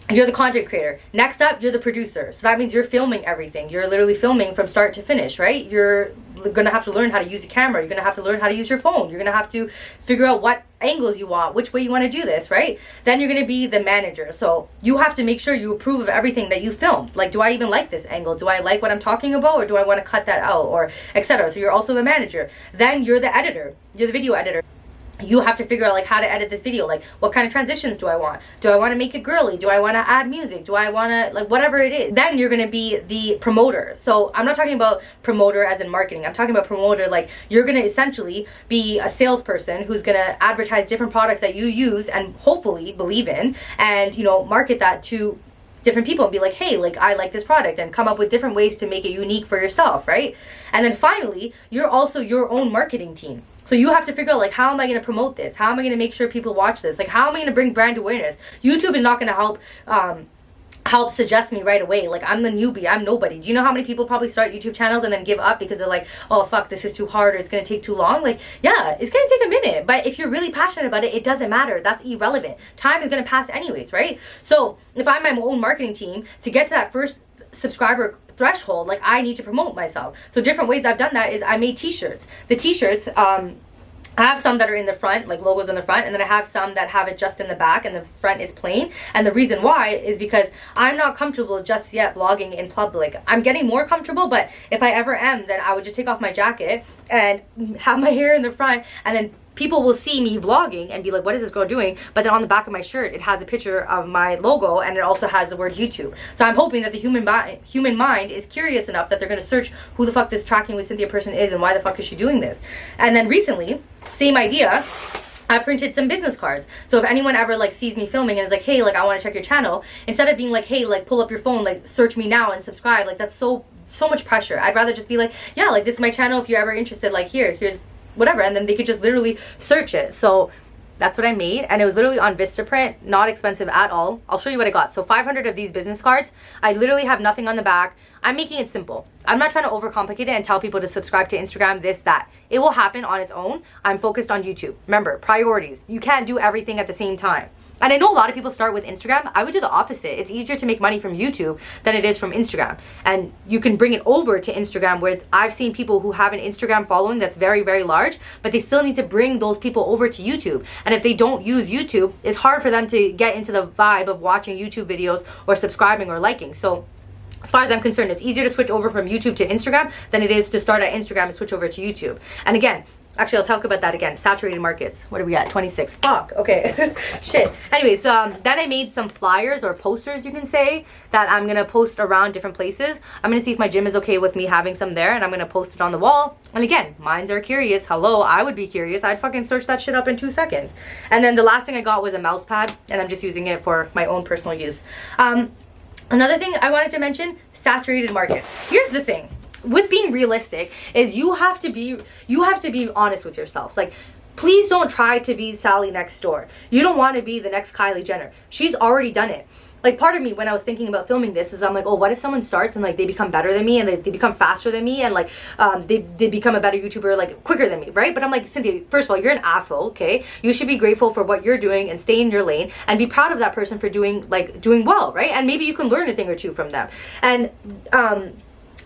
you're the content creator. Next up, you're the producer. So that means you're filming everything. You're literally filming from start to finish, right? You're gonna have to learn how to use a camera. You're gonna have to learn how to use your phone. You're gonna have to figure out what angles you want, which way you want to do this, right? Then you're gonna be the manager. So you have to make sure you approve of everything that you filmed. Like, do I even like this angle? Do I like what I'm talking about, or do I want to cut that out, or etc.? So you're also the manager. Then you're the editor. You're the video editor. You have to figure out like how to edit this video, like what kind of transitions do I want? Do I want to make it girly? Do I want to add music? Do I want to, like, whatever it is? Then you're going to be the promoter. So I'm not talking about promoter as in marketing. I'm talking about promoter like you're going to essentially be a salesperson who's going to advertise different products that you use and hopefully believe in, and, you know, market that to different people and be like, hey, like I like this product, and come up with different ways to make it unique for yourself, right? And then finally, you're also your own marketing team. So you have to figure out, like, how am I going to promote this? How am I going to make sure people watch this? Like, how am I going to bring brand awareness? YouTube is not going to help suggest me right away. Like, I'm the newbie, I'm nobody. Do you know how many people probably start YouTube channels and then give up because they're like, oh fuck, this is too hard, or it's gonna take too long? Like, yeah, it's gonna take a minute, but if you're really passionate about it, it doesn't matter. That's irrelevant. Time is gonna pass anyways, right? So if I'm my own marketing team, to get to that first subscriber threshold, like, I need to promote myself. So different ways I've done that is I made t-shirts. The t-shirts, I have some that are in the front, like logos on the front, and then I have some that have it just in the back and the front is plain. And the reason why is because I'm not comfortable just yet vlogging in public. I'm getting more comfortable, but if I ever am, then I would just take off my jacket and have my hair in the front, and then people will see me vlogging and be like, what is this girl doing? But then on the back of my shirt, it has a picture of my logo, and it also has the word YouTube. So I'm hoping that the human mind is curious enough that they're going to search who the fuck this Tracking with Cynthia person is and why the fuck is she doing this. And then recently, same idea, I printed some business cards. So if anyone ever like sees me filming and is like, hey, like I want to check your channel, instead of being like, hey, like pull up your phone, like search me now and subscribe, like that's so much pressure. I'd rather just be like, yeah, like this is my channel, if you're ever interested, like here's whatever, and then they could just literally search it. So that's what I made, and it was literally on Vistaprint, not expensive at all. I'll show you what I got. So 500 of these business cards. I literally have nothing on the back. I'm making it simple. I'm not trying to overcomplicate it and tell people to subscribe to Instagram, this, that. It will happen on its own. I'm focused on YouTube. Remember, priorities. You can't do everything at the same time. And I know a lot of people start with Instagram. I would do the opposite. It's easier to make money from YouTube than it is from Instagram. And you can bring it over to Instagram, where I've seen people who have an Instagram following that's very, very large, but they still need to bring those people over to YouTube. And if they don't use YouTube, it's hard for them to get into the vibe of watching YouTube videos or subscribing or liking. So as far as I'm concerned, it's easier to switch over from YouTube to Instagram than it is to start at Instagram and switch over to YouTube. And again, actually, I'll talk about that again. Saturated markets. What are we at? 26. Fuck. Okay. Shit. Anyways, then I made some flyers or posters, you can say, that I'm going to post around different places. I'm going to see if my gym is okay with me having some there, and I'm going to post it on the wall. And again, minds are curious. Hello, I would be curious. I'd fucking search that shit up in 2 seconds. And then the last thing I got was a mouse pad, and I'm just using it for my own personal use. Another thing I wanted to mention, saturated markets. Here's the thing. With being realistic is you have to be honest with yourself. Like, please don't try to be Sally next door. You don't want to be the next Kylie Jenner. She's already done it. Like, part of me when I was thinking about filming this is I'm like, oh, what if someone starts and like they become better than me, and they become faster than me, and like they become a better YouTuber like quicker than me, right? But I'm like, Cynthia, first of all, you're an asshole, okay? You should be grateful for what you're doing and stay in your lane and be proud of that person for doing well, right? And maybe you can learn a thing or two from them. And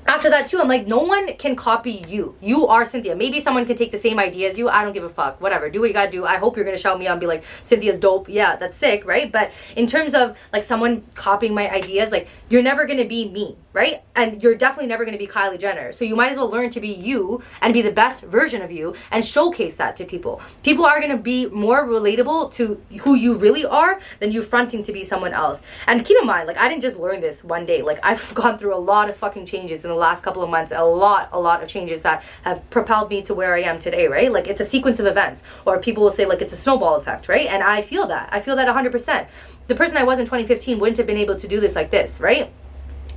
after that too, I'm like, no one can copy you. You are Cynthia. Maybe someone can take the same idea as you. I don't give a fuck. Whatever. Do what you gotta do. I hope you're gonna shout me out and be like, Cynthia's dope. Yeah, that's sick, right? But in terms of like someone copying my ideas, like, you're never gonna be me. right? And you're definitely never going to be Kylie Jenner. So you might as well learn to be you and be the best version of you and showcase that to people. People are going to be more relatable to who you really are than you fronting to be someone else. And keep in mind, like, I didn't just learn this one day. Like, I've gone through a lot of fucking changes in the last couple of months, a lot of changes that have propelled me to where I am today, right? Like, it's a sequence of events, or people will say like it's a snowball effect, right? And I feel that 100%. The person I was in 2015 wouldn't have been able to do this like this, right?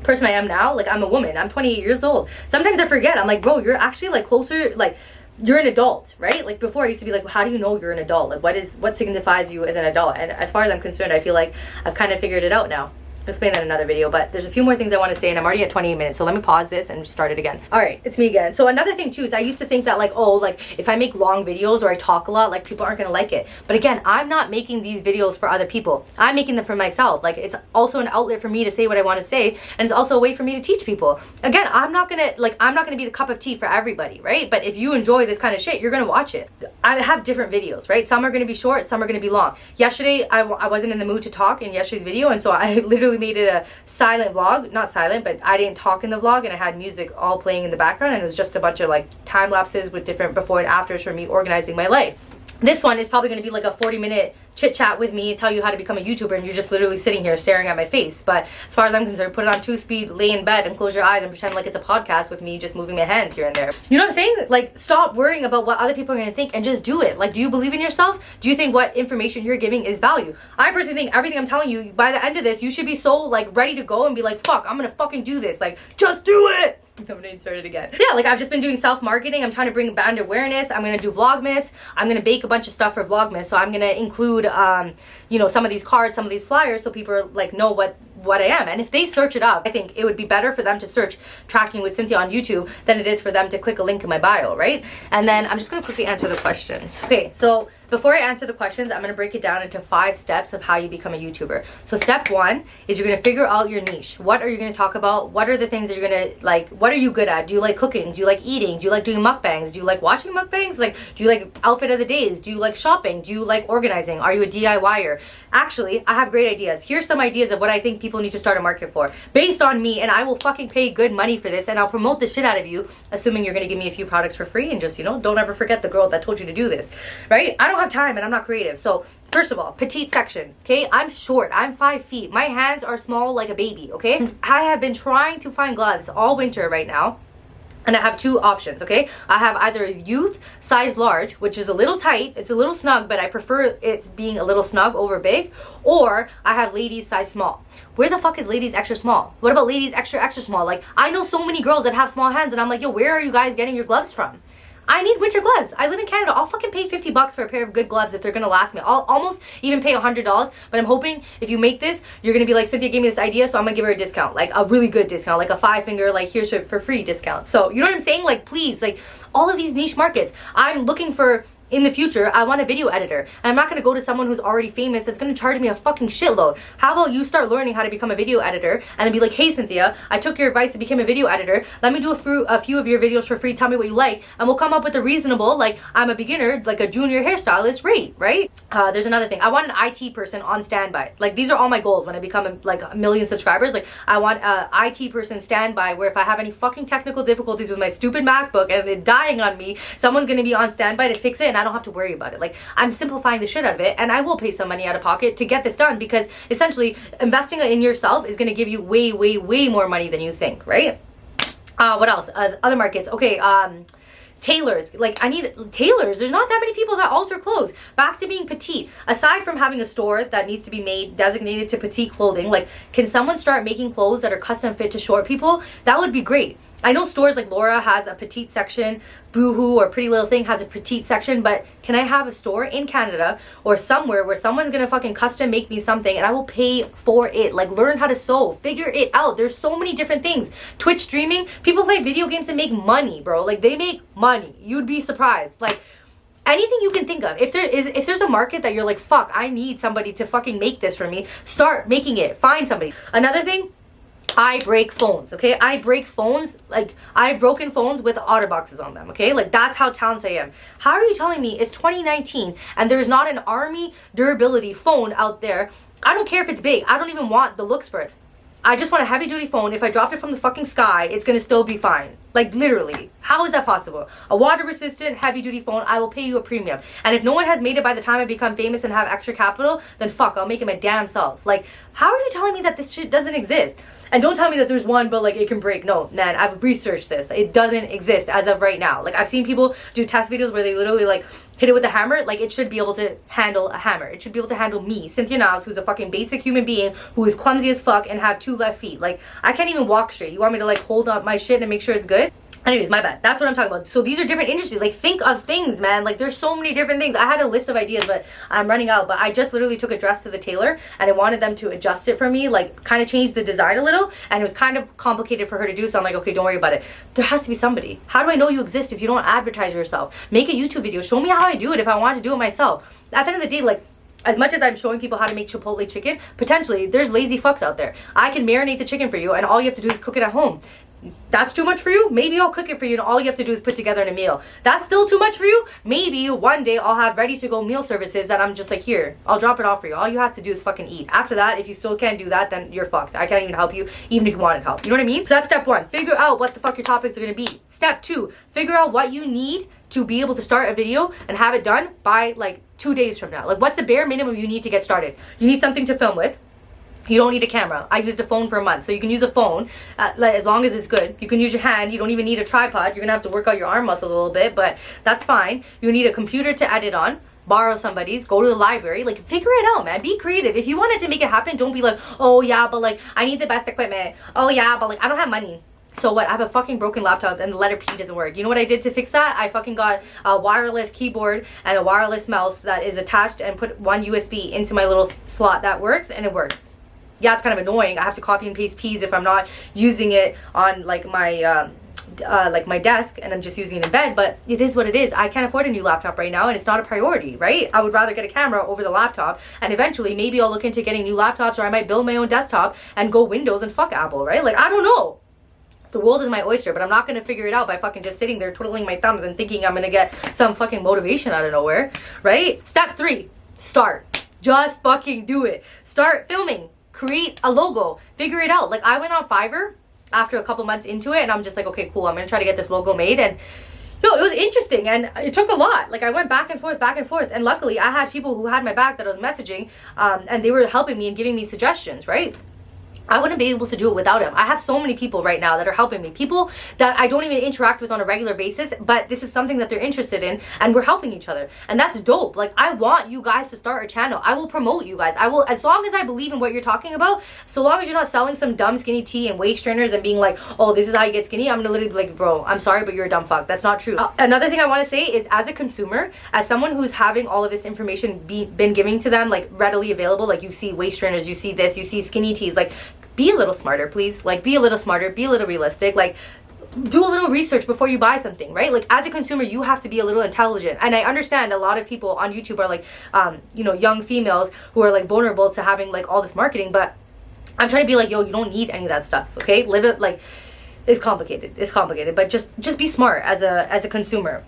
Person I am now, like, I'm a woman, I'm 28 years old. Sometimes I forget. I'm like, bro, you're actually like closer, like, you're an adult, right? Like, before I used to be like, how do you know you're an adult? Like, what signifies you as an adult? And as far as I'm concerned, I feel like I've kind of figured it out now. I'll explain that in another video, but there's a few more things I want to say, and I'm already at 28 minutes, so let me pause this and start it again. All right, it's me again. So another thing too is I used to think that, like, oh, like, if I make long videos or I talk a lot, like, people aren't gonna like it. But again, I'm not making these videos for other people. I'm making them for myself. Like, it's also an outlet for me to say what I want to say, and it's also a way for me to teach people. Again, I'm not gonna be the cup of tea for everybody, right? But if you enjoy this kind of shit, you're gonna watch it. I have different videos, right? Some are gonna be short, some are gonna be long. Yesterday, I wasn't in the mood to talk in yesterday's video, and so I literally made it a silent vlog. Not silent, but I didn't talk in the vlog, and I had music all playing in the background, and it was just a bunch of like time lapses with different before and afters for me organizing my life. This one is probably going to be like a 40-minute chit chat with me, tell you how to become a YouTuber, and you're just literally sitting here staring at my face. But as far as I'm concerned, put it on 2-speed, lay in bed and close your eyes and pretend like it's a podcast with me just moving my hands here and there. You know what I'm saying? Like, stop worrying about what other people are going to think and just do it. Like, do you believe in yourself? Do you think what information you're giving is value? I personally think everything I'm telling you, by the end of this, you should be so like ready to go and be like, fuck, I'm gonna fucking do this. Like, just do it. I'm gonna insert it again. Yeah, like, I've just been doing self-marketing. I'm trying to bring brand awareness. I'm gonna do Vlogmas. I'm gonna bake a bunch of stuff for Vlogmas. So I'm gonna include, you know, some of these cards, some of these flyers, so people are, like, know what I am. And if they search it up, I think it would be better for them to search Tracking with Cynthia on YouTube than it is for them to click a link in my bio, right? And then I'm just gonna quickly answer the questions. Okay, so before I answer the questions, I'm gonna break it down into 5 steps of how you become a YouTuber. So step 1 is you're gonna figure out your niche. What are you gonna talk about? What are the things that you're gonna, like, what are you good at? Do you like cooking? Do you like eating? Do you like doing mukbangs? Do you like watching mukbangs? Like, do you like outfit of the days? Do you like shopping? Do you like organizing? Are you a DIYer? Actually, I have great ideas. Here's some ideas of what I think people need to start a market for, based on me, and I will fucking pay good money for this, and I'll promote the shit out of you, assuming you're gonna give me a few products for free, and just, you know, don't ever forget the girl that told you to do this, right? I don't have time and I'm not creative. So first of all, petite section, okay? I'm short, I'm 5 feet. My hands are small like a baby, okay? I have been trying to find gloves all winter right now. And I have 2 options, okay? I have either a youth size large, which is a little tight, it's a little snug, but I prefer it being a little snug over big, or I have ladies size small. Where the fuck is ladies extra small? What about ladies extra small? Like, I know so many girls that have small hands, and I'm like, yo, where are you guys getting your gloves from? I need winter gloves. I live in Canada. I'll fucking pay $50 for a pair of good gloves if they're gonna last me. I'll almost even pay $100, but I'm hoping if you make this, you're gonna be like, Cynthia gave me this idea, so I'm gonna give her a discount, like a really good discount, like a 5-finger, like, here's for free discount. So, you know what I'm saying? Like, please, like, all of these niche markets, I'm looking for. In the future, I want a video editor, and I'm not going to go to someone who's already famous that's going to charge me a fucking shitload. How about you start learning how to become a video editor and then be like, hey Cynthia, I took your advice to become a video editor. Let me do a few of your videos for free. Tell me what you like, and we'll come up with a reasonable, like, I'm a beginner, like a junior hairstylist rate, right? There's another thing. I want an IT person on standby. Like, these are all my goals when I become like a million subscribers. Like, I want a IT person standby where if I have any fucking technical difficulties with my stupid MacBook and it's dying on me, someone's going to be on standby to fix it, and I don't have to worry about it. Like, I'm simplifying the shit out of it, and I will pay some money out of pocket to get this done, because essentially investing in yourself is going to give you way more money than you think, right? What else? Other markets. Okay, tailors. Like, I need tailors. There's not that many people that alter clothes. Back to being petite. Aside from having a store that needs to be made designated to petite clothing, like, can someone start making clothes that are custom fit to short people? That would be great. I know stores like Laura has a petite section, Boohoo or Pretty Little Thing has a petite section, but can I have a store in Canada or somewhere where someone's gonna fucking custom make me something and I will pay for it? Like, learn how to sew, figure it out. There's so many different things. Twitch streaming, people play video games and make money, bro. Like, they make money. You'd be surprised. Like, anything you can think of. If there's a market that you're like, fuck, I need somebody to fucking make this for me, start making it. Find somebody. Another thing, I break phones, okay? I break phones, like, I've broken phones with OtterBoxes on them, okay? Like, that's how talented I am. How are you telling me it's 2019 and there's not an army durability phone out there? I don't care if it's big. I don't even want the looks for it. I just want a heavy duty phone. If I dropped it from the fucking sky, it's gonna still be fine. Like literally, how is that possible? A water resistant, heavy duty phone, I will pay you a premium. And if no one has made it by the time I become famous and have extra capital, then fuck, I'll make it my damn self. Like, how are you telling me that this shit doesn't exist? And don't tell me that there's one, but like it can break. No, man, I've researched this. It doesn't exist as of right now. Like I've seen people do test videos where they literally like hit it with a hammer. Like it should be able to handle a hammer. It should be able to handle me, Cynthia Niles, who's a fucking basic human being who is clumsy as fuck and have 2 left feet. Like I can't even walk straight. You want me to like hold up my shit and make sure it's good? Anyways, my bad. That's what I'm talking about. So these are different industries. Like think of things, man. Like there's so many different things. I had a list of ideas, but I'm running out. But I just literally took a dress to the tailor and I wanted them to adjust it for me, like kind of change the design a little. And it was kind of complicated for her to do. So I'm like, okay, don't worry about it. There has to be somebody. How do I know you exist if you don't advertise yourself? Make a YouTube video. Show me how I do it if I want to do it myself. At the end of the day, like, as much as I'm showing people how to make Chipotle chicken, potentially there's lazy fucks out there. I can marinate the chicken for you and all you have to do is cook it at home. That's too much for you? Maybe I'll cook it for you and all you have to do is put together in a meal. That's still too much for you? Maybe one day I'll have ready to go meal services that I'm just like, here, I'll drop it off for you. All you have to do is fucking eat. After that, if you still can't do that, then you're fucked. I can't even help you, even if you wanted help. You know what I mean? So that's step 1. Figure out what the fuck your topics are gonna be. Step 2, figure out what you need to be able to start a video and have it done by like 2 days from now. Like what's the bare minimum you need to get started? You need something to film with. You don't need a camera. I used a phone for a month. So you can use a phone like, as long as it's good. You can use your hand. You don't even need a tripod. You're going to have to work out your arm muscles a little bit, but that's fine. You need a computer to edit on. Borrow somebody's. Go to the library. Like, figure it out, man. Be creative. If you wanted to make it happen, don't be like, oh, yeah, but like, I need the best equipment. Oh, yeah, but like, I don't have money. So what? I have a fucking broken laptop and the letter P doesn't work. You know what I did to fix that? I fucking got a wireless keyboard and a wireless mouse that is attached and put one USB into my little slot that works, and it works. Yeah, it's kind of annoying. I have to copy and paste P's if I'm not using it on like my desk and I'm just using it in bed, but it is what it is. I can't afford a new laptop right now and it's not a priority, right? I would rather get a camera over the laptop, and eventually maybe I'll look into getting new laptops, or I might build my own desktop and go Windows and fuck Apple, right? Like, I don't know. The world is my oyster, but I'm not going to figure it out by fucking just sitting there twiddling my thumbs and thinking I'm going to get some fucking motivation out of nowhere, right? Step 3, start. Just fucking do it. Start filming. Create a logo. Figure it out. Like, I went on Fiverr after a couple months into it, and I'm just like, okay, cool. I'm going to try to get this logo made. And no, it was interesting, and it took a lot. Like, I went back and forth. And luckily, I had people who had my back that I was messaging, and they were helping me and giving me suggestions, right? I wouldn't be able to do it without him. I have so many people right now that are helping me. People that I don't even interact with on a regular basis, but this is something that they're interested in, and we're helping each other. And that's dope. Like, I want you guys to start a channel. I will promote you guys. I will, as long as I believe in what you're talking about, so long as you're not selling some dumb skinny tea and waist trainers and being like, oh, this is how you get skinny, I'm gonna literally be like, bro, I'm sorry, but you're a dumb fuck. That's not true. Another thing I want to say is, as a consumer, as someone who's having all of this information been giving to them, like, readily available, like, you see waist trainers, you see this, you see skinny teas, like, be a little smarter, please. Like, be a little smarter, be a little realistic. Like, do a little research before you buy something, right? Like, as a consumer, you have to be a little intelligent. And I understand a lot of people on YouTube are like, you know, young females who are like vulnerable to having like all this marketing, but I'm trying to be like, yo, you don't need any of that stuff, okay? Live it, like, it's complicated, but just be smart as a consumer.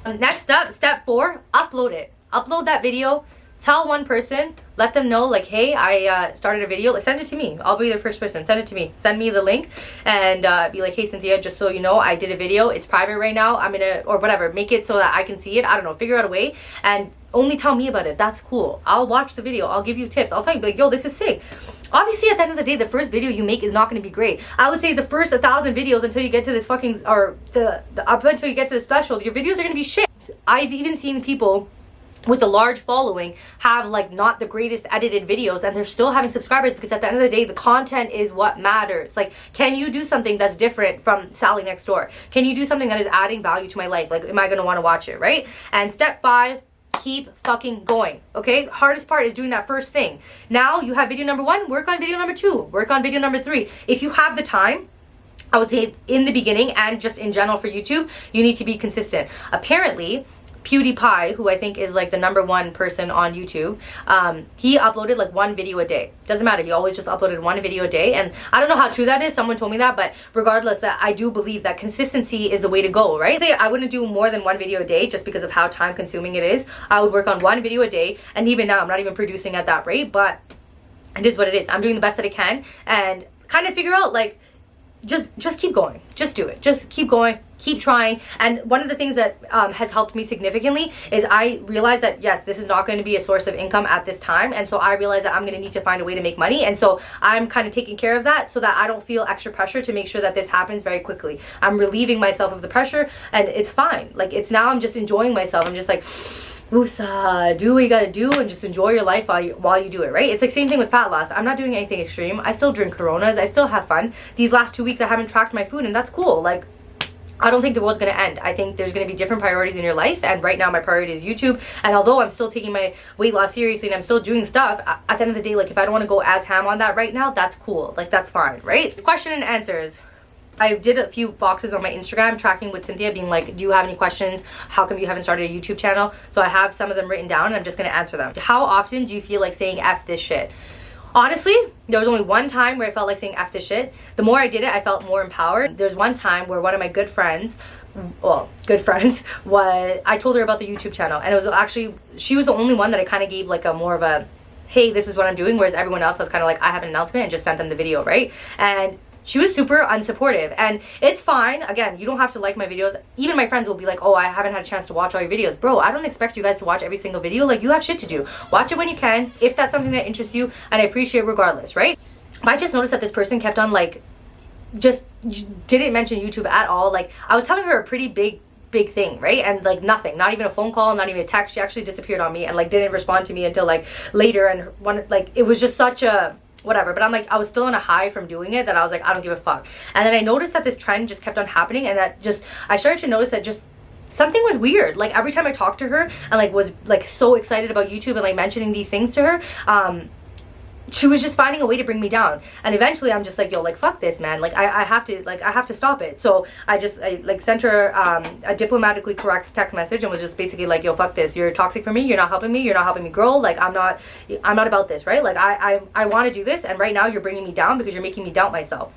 Next up, step 4, upload it. Upload that video. Tell one person, let them know, like, hey, I started a video. Send it to me. I'll be the first person. Send it to me. Send me the link and be like, hey, Cynthia, just so you know, I did a video. It's private right now. I'm gonna, or whatever, make it so that I can see it. I don't know, figure out a way, and only tell me about it. That's cool. I'll watch the video. I'll give you tips. I'll tell you, like, yo, this is sick. Obviously, at the end of the day, the first video you make is not going to be great. I would say the first 1,000 videos until you get to this fucking, or up until you get to this threshold, your videos are going to be shit. I've even seen people with a large following have like not the greatest edited videos, and they're still having subscribers, because at the end of the day, the content is what matters. Like, can you do something that's different from Sally next door? Can you do something that is adding value to my life? Like, am I going to want to watch it, right? And step 5, keep fucking going, okay? Hardest part is doing that first thing. Now you have video number 1, work on video number 2, work on video number 3. If you have the time, I would say in the beginning and just in general for YouTube, you need to be consistent. Apparently, PewDiePie, who I think is like the #1 person on YouTube, he uploaded like 1 video a day. Doesn't matter, he always just uploaded 1 video a day. And I don't know how true that is, someone told me that, but regardless, that I do believe that consistency is the way to go, right? So I wouldn't do more than 1 video a day just because of how time consuming it is. I would work on 1 video a day, and even now I'm not even producing at that rate, but it is what it is. I'm doing the best that I can, and kind of figure out like, just keep going, just do it, just keep going, keep trying. And one of the things that has helped me significantly is I realized that yes, this is not going to be a source of income at this time, and so I realized that I'm going to need to find a way to make money, and so I'm kind of taking care of that so that I don't feel extra pressure to make sure that this happens very quickly. I'm relieving myself of the pressure, and it's fine. Like, it's now I'm just enjoying myself. I'm just like, woosah, do what you gotta do and just enjoy your life while you do it, right? It's like same thing with fat loss. I'm not doing anything extreme. I still drink Coronas. I still have fun. These last 2 weeks I haven't tracked my food, and that's cool. Like, I don't think the world's gonna end. I think there's gonna be different priorities in your life, and right now my priority is YouTube. And although I'm still taking my weight loss seriously and I'm still doing stuff, at the end of the day, like, if I don't want to go as ham on that right now, that's cool. Like, that's fine, right? Question and answers. I did a few boxes on my Instagram tracking with Cynthia, being like, do you have any questions? How come you haven't started a YouTube channel? So I have some of them written down, and I'm just going to answer them. How often do you feel like saying F this shit? Honestly, there was only one time where I felt like saying F this shit. The more I did it, I felt more empowered. There's one time where one of my good friends, I told her about the YouTube channel, and it was actually, she was the only one that I kind of gave like a more of a, hey, this is what I'm doing, whereas everyone else was kind of like, I have an announcement, and just sent them the video, right? And she was super unsupportive, and it's fine. Again, you don't have to like my videos. Even my friends will be like, oh, I haven't had a chance to watch all your videos. Bro, I don't expect you guys to watch every single video. Like, you have shit to do. Watch it when you can, if that's something that interests you, and I appreciate regardless, right? I just noticed that this person kept on like, just didn't mention YouTube at all. Like, I was telling her a pretty big thing, right? And like nothing, not even a phone call, not even a text. She actually disappeared on me and like didn't respond to me until like later, and one, like, it was just such a whatever. But I'm like, I was still on a high from doing it that I was like, I don't give a fuck. And then I noticed that this trend just kept on happening, and that just, I started to notice that just something was weird. Like, every time I talked to her and like was like so excited about YouTube and like mentioning these things to her, she was just finding a way to bring me down. And eventually I'm just like, yo, like, fuck this, man. Like, I have to stop it. So I like sent her a diplomatically correct text message and was just basically like, yo, fuck this. You're toxic for me. You're not helping me. You're not helping me grow. Like, I'm not about this, right? Like, I want to do this, and right now you're bringing me down because you're making me doubt myself.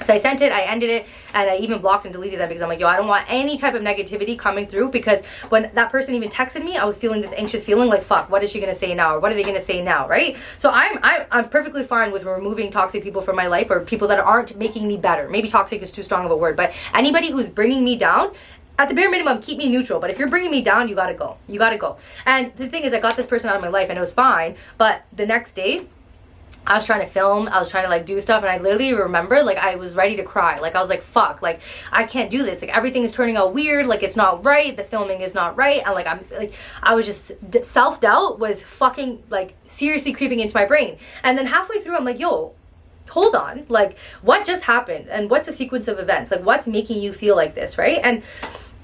So I sent it, I ended it, and I even blocked and deleted them because I'm like, yo, I don't want any type of negativity coming through, because when that person even texted me, I was feeling this anxious feeling like, fuck, what is she going to say now? Or what are they going to say now, right? So I'm perfectly fine with removing toxic people from my life, or people that aren't making me better. Maybe toxic is too strong of a word, but anybody who's bringing me down, at the bare minimum, keep me neutral. But if you're bringing me down, you gotta go. You gotta go. And the thing is, I got this person out of my life and it was fine, but the next day, I was trying to film, I was trying to like do stuff, and I literally remember like I was ready to cry. Like, I was like, fuck, like, I can't do this. Like, everything is turning out weird, like, it's not right, the filming is not right, and like, I'm like, I was just, self-doubt was fucking like seriously creeping into my brain. And then halfway through, I'm like, yo, hold on, like, what just happened? And what's the sequence of events? Like, what's making you feel like this, right? And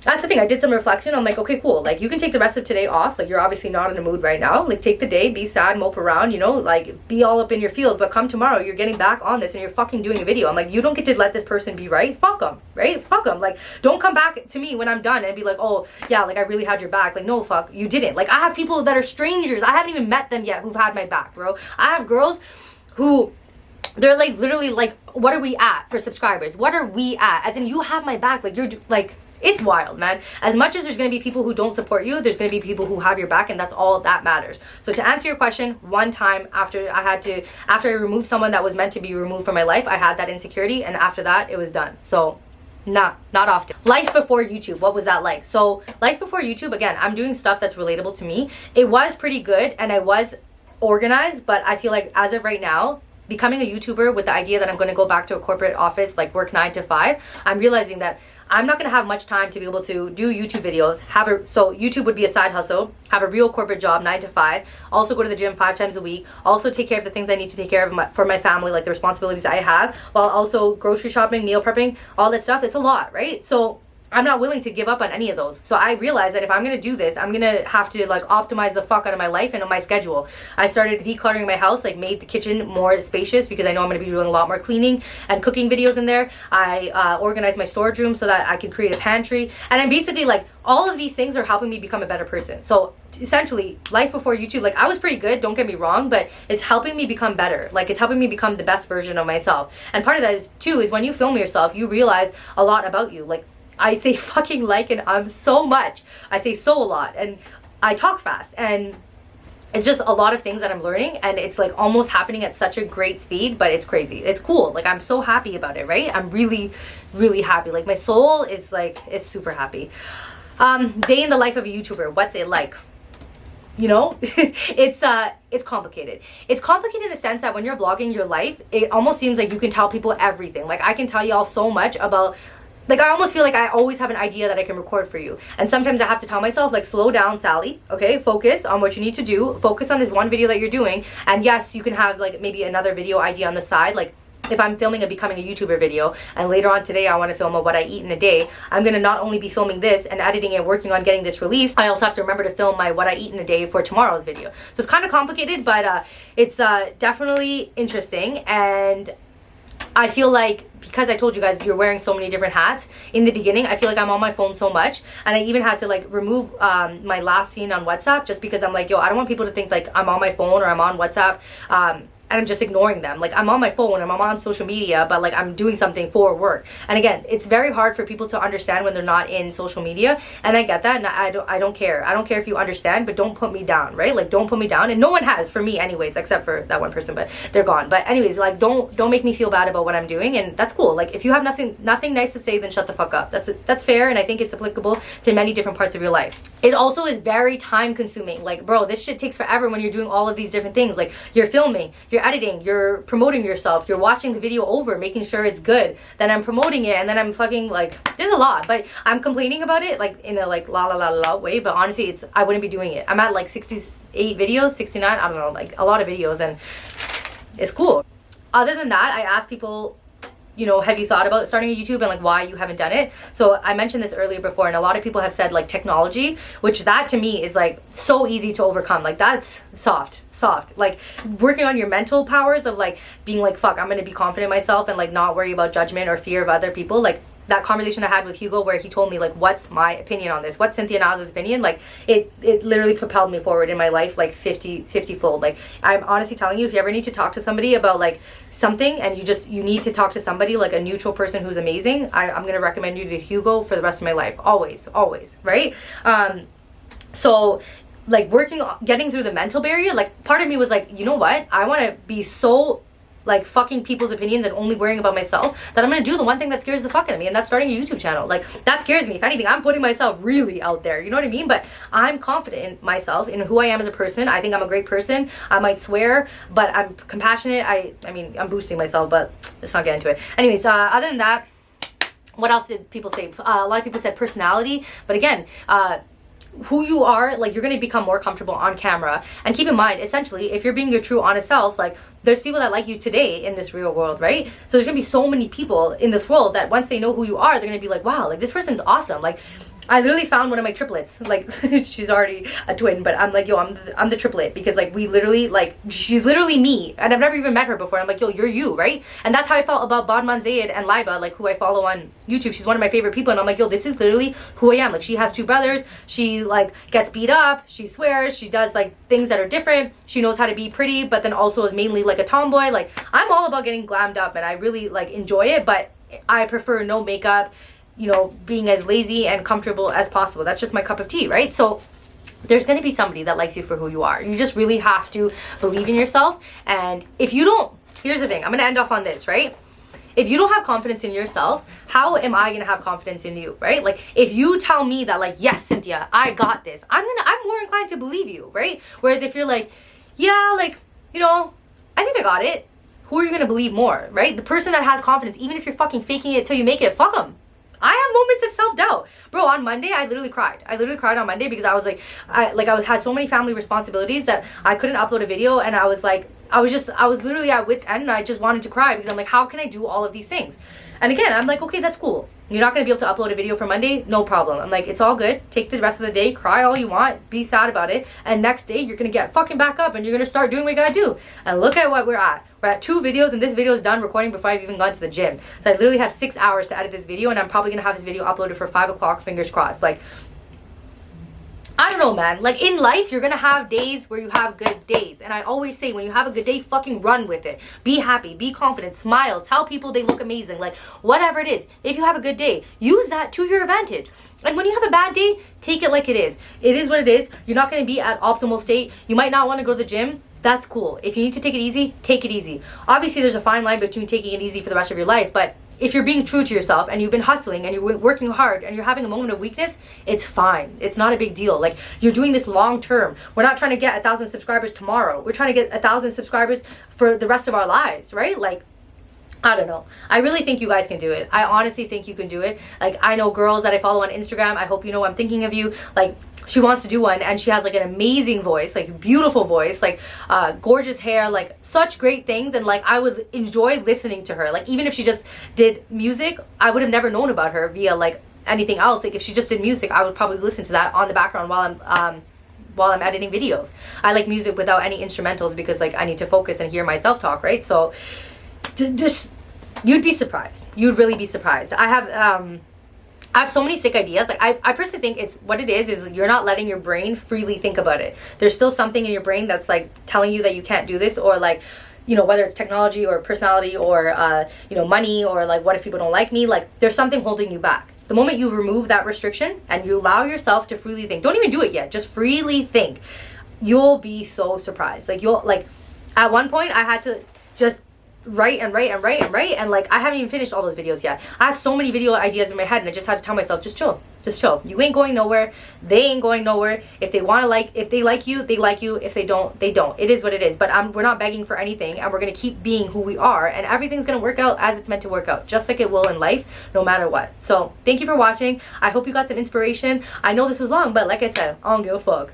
that's the thing. I did some reflection. I'm like, okay, cool. Like, you can take the rest of today off. Like, you're obviously not in a mood right now. Like, take the day, be sad, mope around, you know, like, be all up in your feels. But come tomorrow, you're getting back on this and you're fucking doing a video. I'm like, you don't get to let this person be right. Fuck them, right? Fuck them. Like, don't come back to me when I'm done and be like, oh, yeah, like, I really had your back. Like, no, fuck, you didn't. Like, I have people that are strangers. I haven't even met them yet who've had my back, bro. I have girls who, they're like, literally, like, what are we at for subscribers? What are we at? As in, you have my back. Like, you're, like, it's wild, man. As much as there's going to be people who don't support you, there's going to be people who have your back, and that's all that matters. So to answer your question, one time after I removed someone that was meant to be removed from my life, I had that insecurity, and after that, it was done. So not often. Life before YouTube, what was that like? So life before YouTube, again, I'm doing stuff that's relatable to me. It was pretty good, and I was organized, but I feel like as of right now, becoming a YouTuber with the idea that I'm going to go back to a corporate office, like work 9 to 5, I'm realizing that I'm not going to have much time to be able to do YouTube videos. So YouTube would be a side hustle, have a real corporate job 9 to 5, also go to the gym 5 times a week, also take care of the things I need to take care of for my family, like the responsibilities I have, while also grocery shopping, meal prepping, all that stuff. It's a lot, right? So I'm not willing to give up on any of those. So I realized that if I'm going to do this, I'm going to have to like optimize the fuck out of my life and on my schedule. I started decluttering my house, like made the kitchen more spacious because I know I'm going to be doing a lot more cleaning and cooking videos in there. I organized my storage room so that I can create a pantry. And I'm basically like, all of these things are helping me become a better person. So essentially, life before YouTube, like, I was pretty good, don't get me wrong, but it's helping me become better. Like, it's helping me become the best version of myself. And part of that is too, is when you film yourself, you realize a lot about you. Like, I say fucking like and so much. I say so a lot, and I talk fast, and it's just a lot of things that I'm learning, and it's like almost happening at such a great speed, but it's crazy. It's cool. Like, I'm so happy about it, right? I'm really, really happy. Like, my soul is like, it's super happy. Day in the life of a YouTuber. What's it like? You know, it's complicated. It's complicated in the sense that when you're vlogging your life, it almost seems like you can tell people everything. Like, I can tell y'all so much about, like, I almost feel like I always have an idea that I can record for you. And sometimes I have to tell myself, like, slow down, Sally, okay? Focus on what you need to do. Focus on this one video that you're doing. And yes, you can have, like, maybe another video idea on the side. Like, if I'm filming a becoming a YouTuber video, and later on today I want to film a what I eat in a day, I'm going to not only be filming this and editing it, working on getting this released, I also have to remember to film my what I eat in a day for tomorrow's video. So it's kind of complicated, but it's definitely interesting. And I feel like, because I told you guys you're wearing so many different hats in the beginning, I feel like I'm on my phone so much, and I even had to like remove my last scene on WhatsApp, just because I'm like, yo, I don't want people to think like I'm on my phone or I'm on WhatsApp and I'm just ignoring them. Like, I'm on my phone, I'm on social media, but like I'm doing something for work. And again, it's very hard for people to understand when they're not in social media, and I get that, and I don't care. I don't care if you understand, but don't put me down, right? Like, don't put me down. And no one has, for me anyways, except for that one person, but they're gone. But anyways, like, don't make me feel bad about what I'm doing, and that's cool. Like, if you have nothing nice to say, then shut the fuck up. That's fair, and I think it's applicable to many different parts of your life. It also is very time consuming. Like, bro, this shit takes forever when you're doing all of these different things. Like, you're filming, you're editing, you're promoting yourself, you're watching the video over, making sure it's good, then I'm promoting it, and then I'm fucking, like, there's a lot. But I'm complaining about it like in a like la way, but honestly, I wouldn't be doing it. I'm at like 68 videos, 69, I don't know, like a lot of videos, and it's cool. Other than that, I asked people, you know, have you thought about starting a YouTube, and like why you haven't done it? So I mentioned this earlier before, and a lot of people have said like technology, which that to me is like so easy to overcome. Like, that's soft. Like, working on your mental powers of like being like, fuck, I'm gonna be confident in myself and like not worry about judgment or fear of other people. Like, that conversation I had with Hugo where he told me like, what's my opinion on this, what's Cynthia Niles' opinion, like it literally propelled me forward in my life like 50 fold. Like, I'm honestly telling you, if you ever need to talk to somebody about like something, and you need to talk to somebody like a neutral person who's amazing, I'm gonna recommend you to Hugo for the rest of my life. Always, right? So like, getting through the mental barrier, like, part of me was like, you know what, I want to be so like fucking people's opinions and only worrying about myself that I'm gonna do the one thing that scares the fuck out of me, and that's starting a YouTube channel. Like, that scares me. If anything, I'm putting myself really out there, you know what I mean? But I'm confident in myself, in who I am as a person. I think I'm a great person. I might swear, but I'm compassionate. I mean, I'm boosting myself, but let's not get into it. Anyways, other than that, what else did people say? A lot of people said personality, but again, who you are, like, you're going to become more comfortable on camera. And keep in mind, essentially, if you're being your true honest self, like, there's people that like you today in this real world, right? So there's going to be so many people in this world that once they know who you are, they're going to be like, wow, like, this person's awesome. Like, I literally found one of my triplets. Like, she's already a twin, but I'm like, yo, I'm the triplet, because like we literally, like, she's literally me, and I've never even met her before. I'm like, yo, you're you, right? And that's how I felt about Badman Zayed and Liba, like, who I follow on YouTube. She's one of my favorite people, and I'm like, yo, this is literally who I am. Like, she has 2 brothers. She like gets beat up. She swears. She does like things that are different. She knows how to be pretty, but then also is mainly like a tomboy. Like, I'm all about getting glammed up, and I really like enjoy it, but I prefer no makeup, you know, being as lazy and comfortable as possible. That's just my cup of tea, right? So there's going to be somebody that likes you for who you are. You just really have to believe in yourself. And if you don't, here's the thing, I'm going to end off on this, right? If you don't have confidence in yourself, how am I going to have confidence in you, right? Like, if you tell me that, like, yes, Cynthia, I got this, I'm more inclined to believe you, right? Whereas if you're like, yeah, like, you know, I think I got it, who are you going to believe more, right? The person that has confidence, even if you're fucking faking it till you make it, fuck them. I have moments of self-doubt. Bro, on Monday, I literally cried. I literally cried on Monday because I was like, I had so many family responsibilities that I couldn't upload a video, and I was like, I was literally at wit's end, and I just wanted to cry because I'm like, how can I do all of these things? And again, I'm like, okay, that's cool. You're not going to be able to upload a video for Monday? No problem. I'm like, it's all good. Take the rest of the day, cry all you want, be sad about it, and next day, you're going to get fucking back up, and you're going to start doing what you got to do. And look at what we're at. We're at 2 videos, and this video is done recording before I've even gone to the gym. So I literally have 6 hours to edit this video, and I'm probably going to have this video uploaded for 5 o'clock, fingers crossed. Like, I don't know, man. Like, in life, you're gonna have days where you have good days. And I always say, when you have a good day, fucking run with it. Be happy, be confident, smile, tell people they look amazing. Like, whatever it is, if you have a good day, use that to your advantage. And when you have a bad day, take it like it is. It is what it is. You're not gonna be at optimal state. You might not wanna go to the gym. That's cool. If you need to take it easy, take it easy. Obviously, there's a fine line between taking it easy for the rest of your life, but if you're being true to yourself and you've been hustling and you're working hard and you're having a moment of weakness, it's fine. It's not a big deal. Like, you're doing this long term. We're not trying to get 1,000 subscribers tomorrow. We're trying to get 1,000 subscribers for the rest of our lives, right? Like, I don't know. I really think you guys can do it. I honestly think you can do it. Like, I know girls that I follow on Instagram. I hope you know I'm thinking of you. Like, she wants to do one and she has like an amazing voice, like beautiful voice, like gorgeous hair, like such great things. And like, I would enjoy listening to her. Like, even if she just did music, I would have never known about her via like anything else. Like, if she just did music, I would probably listen to that on the background while I'm editing videos. I like music without any instrumentals because like I need to focus and hear myself talk, right? So just, you'd be surprised. You'd really be surprised. I have so many sick ideas. Like, I personally think it's what it is you're not letting your brain freely think about it. There's still something in your brain that's like telling you that you can't do this, or like, you know, whether it's technology or personality or you know, money, or like, what if people don't like me? Like, there's something holding you back. The moment you remove that restriction and you allow yourself to freely think, don't even do it yet, just freely think, you'll be so surprised. Like, you'll, like, at one point I had to just write and like, I haven't even finished all those videos yet. I have so many video ideas in my head and I just had to tell myself, just chill, just chill. You ain't going nowhere. They ain't going nowhere. If they want to, like, if they like you, they like you. If they don't, they don't. It is what it is. But we're not begging for anything, and we're going to keep being who we are, and everything's going to work out as it's meant to work out, just like it will in life, no matter what. So thank you for watching. I hope you got some inspiration. I know this was long, but like I said, I don't give a fuck.